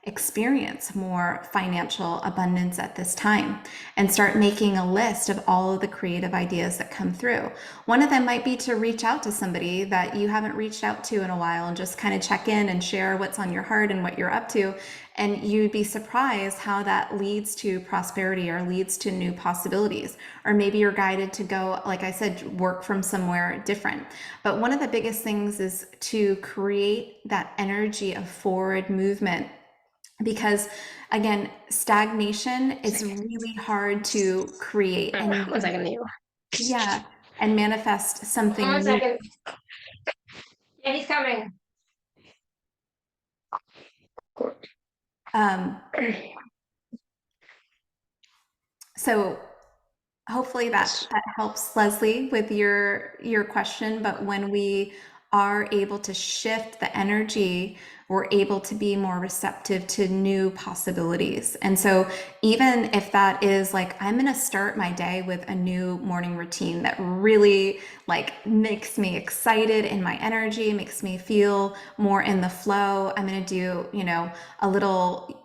experience more financial abundance at this time? And start making a list of all of the creative ideas that come through. One of them might be to reach out to somebody that you haven't reached out to in a while and just kind of check in and share what's on your heart and what you're up to. And you'd be surprised how that leads to prosperity or leads to new possibilities. Or maybe you're guided to go, like I said, work from somewhere different. But one of the biggest things is to create that energy of forward movement, because again, stagnation is really hard to create and One second, you. yeah, and manifest something One new. second. Yeah, he's coming. So hopefully that helps, Leslie, with your question. But when we are able to shift the energy, we're able to be more receptive to new possibilities. And so even if that is like, I'm going to start my day with a new morning routine that really like makes me excited in my energy, makes me feel more in the flow. I'm going to do, a little,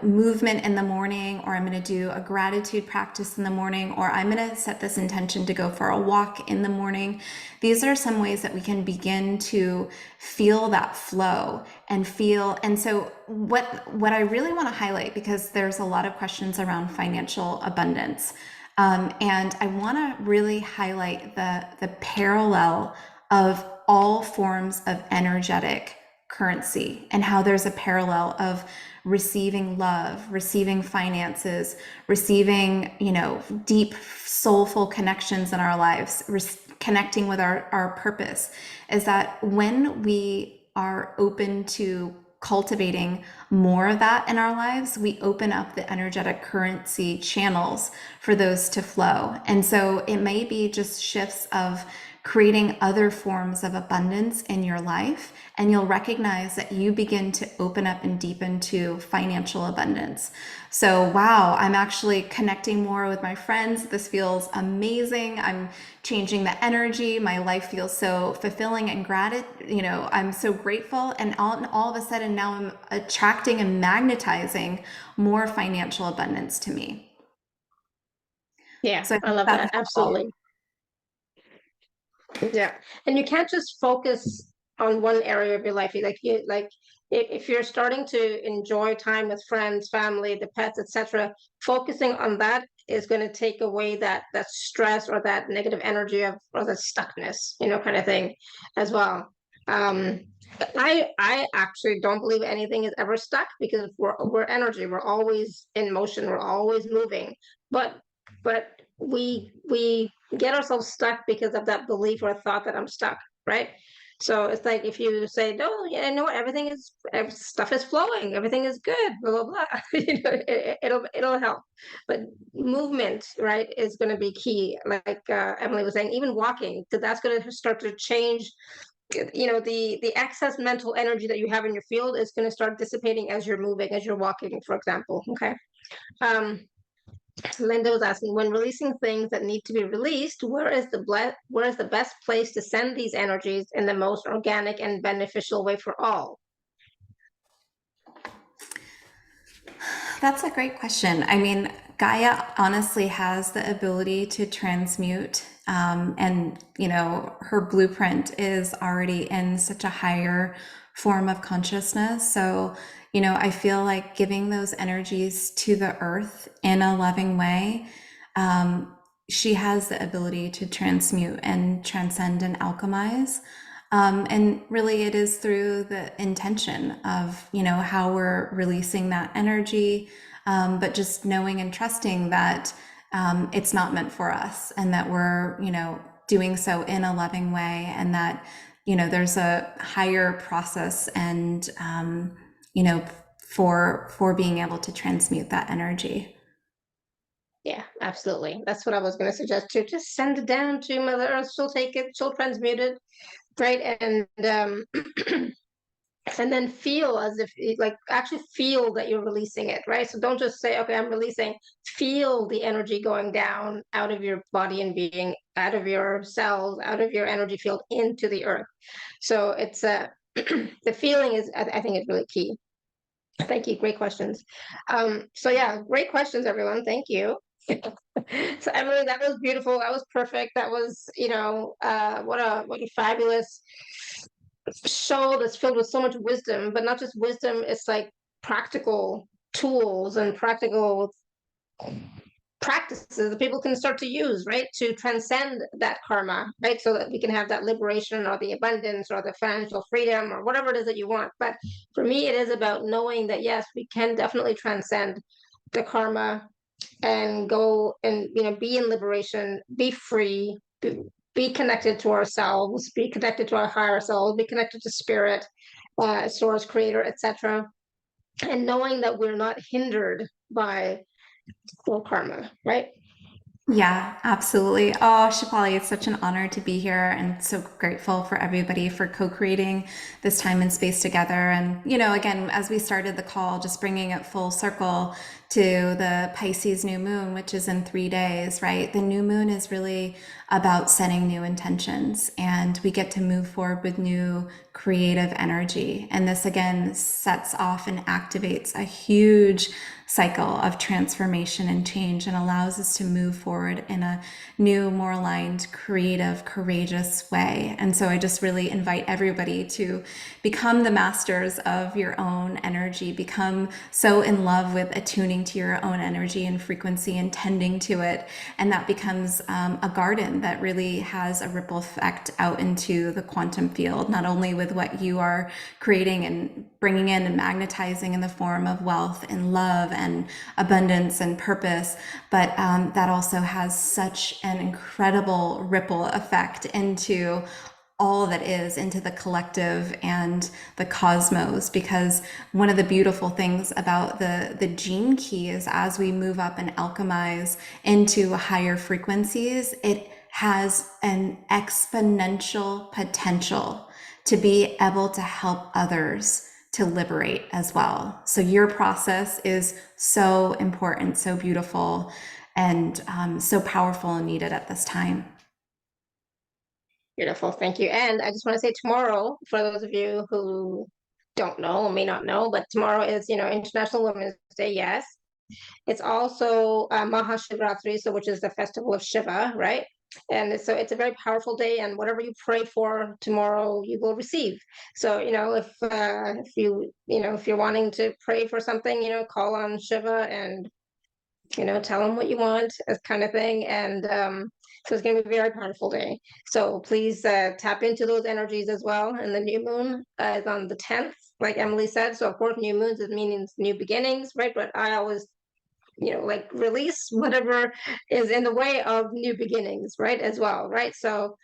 movement in the morning, or I'm going to do a gratitude practice in the morning, or I'm going to set this intention to go for a walk in the morning. These are some ways that we can begin to feel that flow and feel. And so what I really want to highlight, because there's a lot of questions around financial abundance, and I want to really highlight the parallel of all forms of energetic currency, and how there's a parallel of receiving love, receiving finances, receiving, deep soulful connections in our lives, connecting with our purpose, is that when we are open to cultivating more of that in our lives, we open up the energetic currency channels for those to flow. And so it may be just shifts of creating other forms of abundance in your life, and you'll recognize that you begin to open up and deepen to financial abundance. So, wow, I'm actually connecting more with my friends. This feels amazing. I'm changing the energy. My life feels so fulfilling and I'm so grateful. And all of a sudden now I'm attracting and magnetizing more financial abundance to me. Yeah, So I love that. Absolutely. Yeah, and you can't just focus on one area of your life. If you're starting to enjoy time with friends, family, the pets, etc., focusing on that is going to take away that stress or that negative energy or the stuckness, kind of thing, as well. I actually don't believe anything is ever stuck, because we're energy. We're always in motion. We're always moving. But we get ourselves stuck because of that belief or thought that I'm stuck, right? So it's like if you say, no, yeah, no, stuff is flowing, everything is good, blah blah blah. It'll help. But movement, right, is going to be key. Like Emily was saying, even walking, because that's going to start to change. The excess mental energy that you have in your field is going to start dissipating as you're moving, as you're walking, for example. Okay. Linda was asking, when releasing things that need to be released, where is the best place to send these energies in the most organic and beneficial way for all? That's a great question. I mean, Gaia honestly has the ability to transmute, and her blueprint is already in such a higher form of consciousness. So, I feel like giving those energies to the earth in a loving way she has the ability to transmute and transcend and alchemize. And really it is through the intention of, how we're releasing that energy, but just knowing and trusting that it's not meant for us, and that we're, doing so in a loving way, and that, there's a higher process and, for being able to transmute that energy. Yeah, absolutely. That's what I was going to suggest too. Just send it down to Mother Earth. She'll take it. She'll transmute it, right? And and then feel as if like actually feel that you're releasing it, right? So don't just say, okay, I'm releasing. Feel the energy going down out of your body and being, out of your cells, out of your energy field into the earth. So it's the feeling is, I think, is really key. Thank you. Great questions. So yeah, great questions, everyone. Thank you. So Emily, that was beautiful. That was perfect. That was, what a fabulous show that's filled with so much wisdom, but not just wisdom, it's like practical tools and practical practices that people can start to use, right, to transcend that karma, right, so that we can have that liberation or the abundance or the financial freedom or whatever it is that you want. But for me, it is about knowing that yes, we can definitely transcend the karma and go and be in liberation, be free, be connected to ourselves, be connected to our higher selves, be connected to spirit, source, creator, etc. And knowing that we're not hindered by full karma, right? Yeah, absolutely. Oh, Shefali, it's such an honor to be here, and so grateful for everybody for co-creating this time and space together. And, again, as we started the call, just bringing it full circle to the Pisces new moon, which is in 3 days, right? The new moon is really about setting new intentions, and we get to move forward with new creative energy. And this, again, sets off and activates a huge cycle of transformation and change, and allows us to move forward in a new, more aligned, creative, courageous way. And so I just really invite everybody to become the masters of your own energy, become so in love with attuning to your own energy and frequency and tending to it. And that becomes a garden that really has a ripple effect out into the quantum field, not only with what you are creating and bringing in and magnetizing in the form of wealth and love and abundance and purpose, but that also has such an incredible ripple effect into all that is, into the collective and the cosmos. Because one of the beautiful things about the gene key is, as we move up and alchemize into higher frequencies, it has an exponential potential to be able to help others to liberate as well. So your process is so important, so beautiful, and so powerful and needed at this time. Beautiful. Thank you. And I just want to say, tomorrow, for those of you who don't know or may not know, but tomorrow is, International Women's Day. Yes. It's also Mahashivratri, so which is the festival of Shiva, right? And so it's a very powerful day, and whatever you pray for tomorrow, you will receive. So, if you're wanting to pray for something, call on Shiva and tell him what you want, as kind of thing. And so it's going to be a very powerful day. So please tap into those energies as well. And the new moon is on the 10th, like Emily said. So of course, new moons, it means new beginnings, right? But I always release whatever is in the way of new beginnings, right, as well, right? So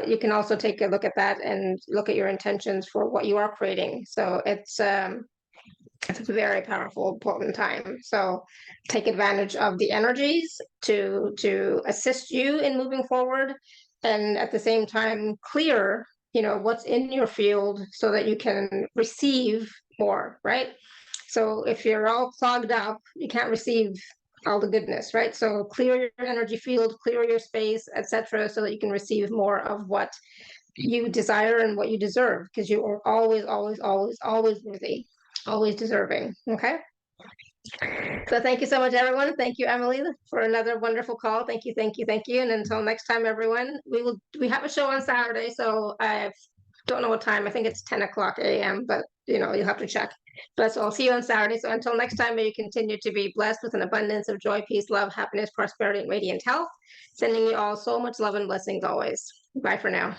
you can also take a look at that and look at your intentions for what you are creating. So it's a very powerful, important time. So take advantage of the energies to assist you in moving forward, and at the same time clear what's in your field so that you can receive more, right? So if you're all clogged up, you can't receive all the goodness, right? So clear your energy field, clear your space, etc., so that you can receive more of what you desire and what you deserve, because you are always, always, always, always worthy, always deserving. Okay. So thank you so much, everyone. Thank you, Emily, for another wonderful call. Thank you, thank you, thank you. And until next time, everyone, we have a show on Saturday, so I don't know what time. I think it's 10 o'clock a.m., but you'll have to check. But so I'll see you on Saturday. So until next time, may you continue to be blessed with an abundance of joy, peace, love, happiness, prosperity, and radiant health. Sending you all so much love and blessings always. Bye for now.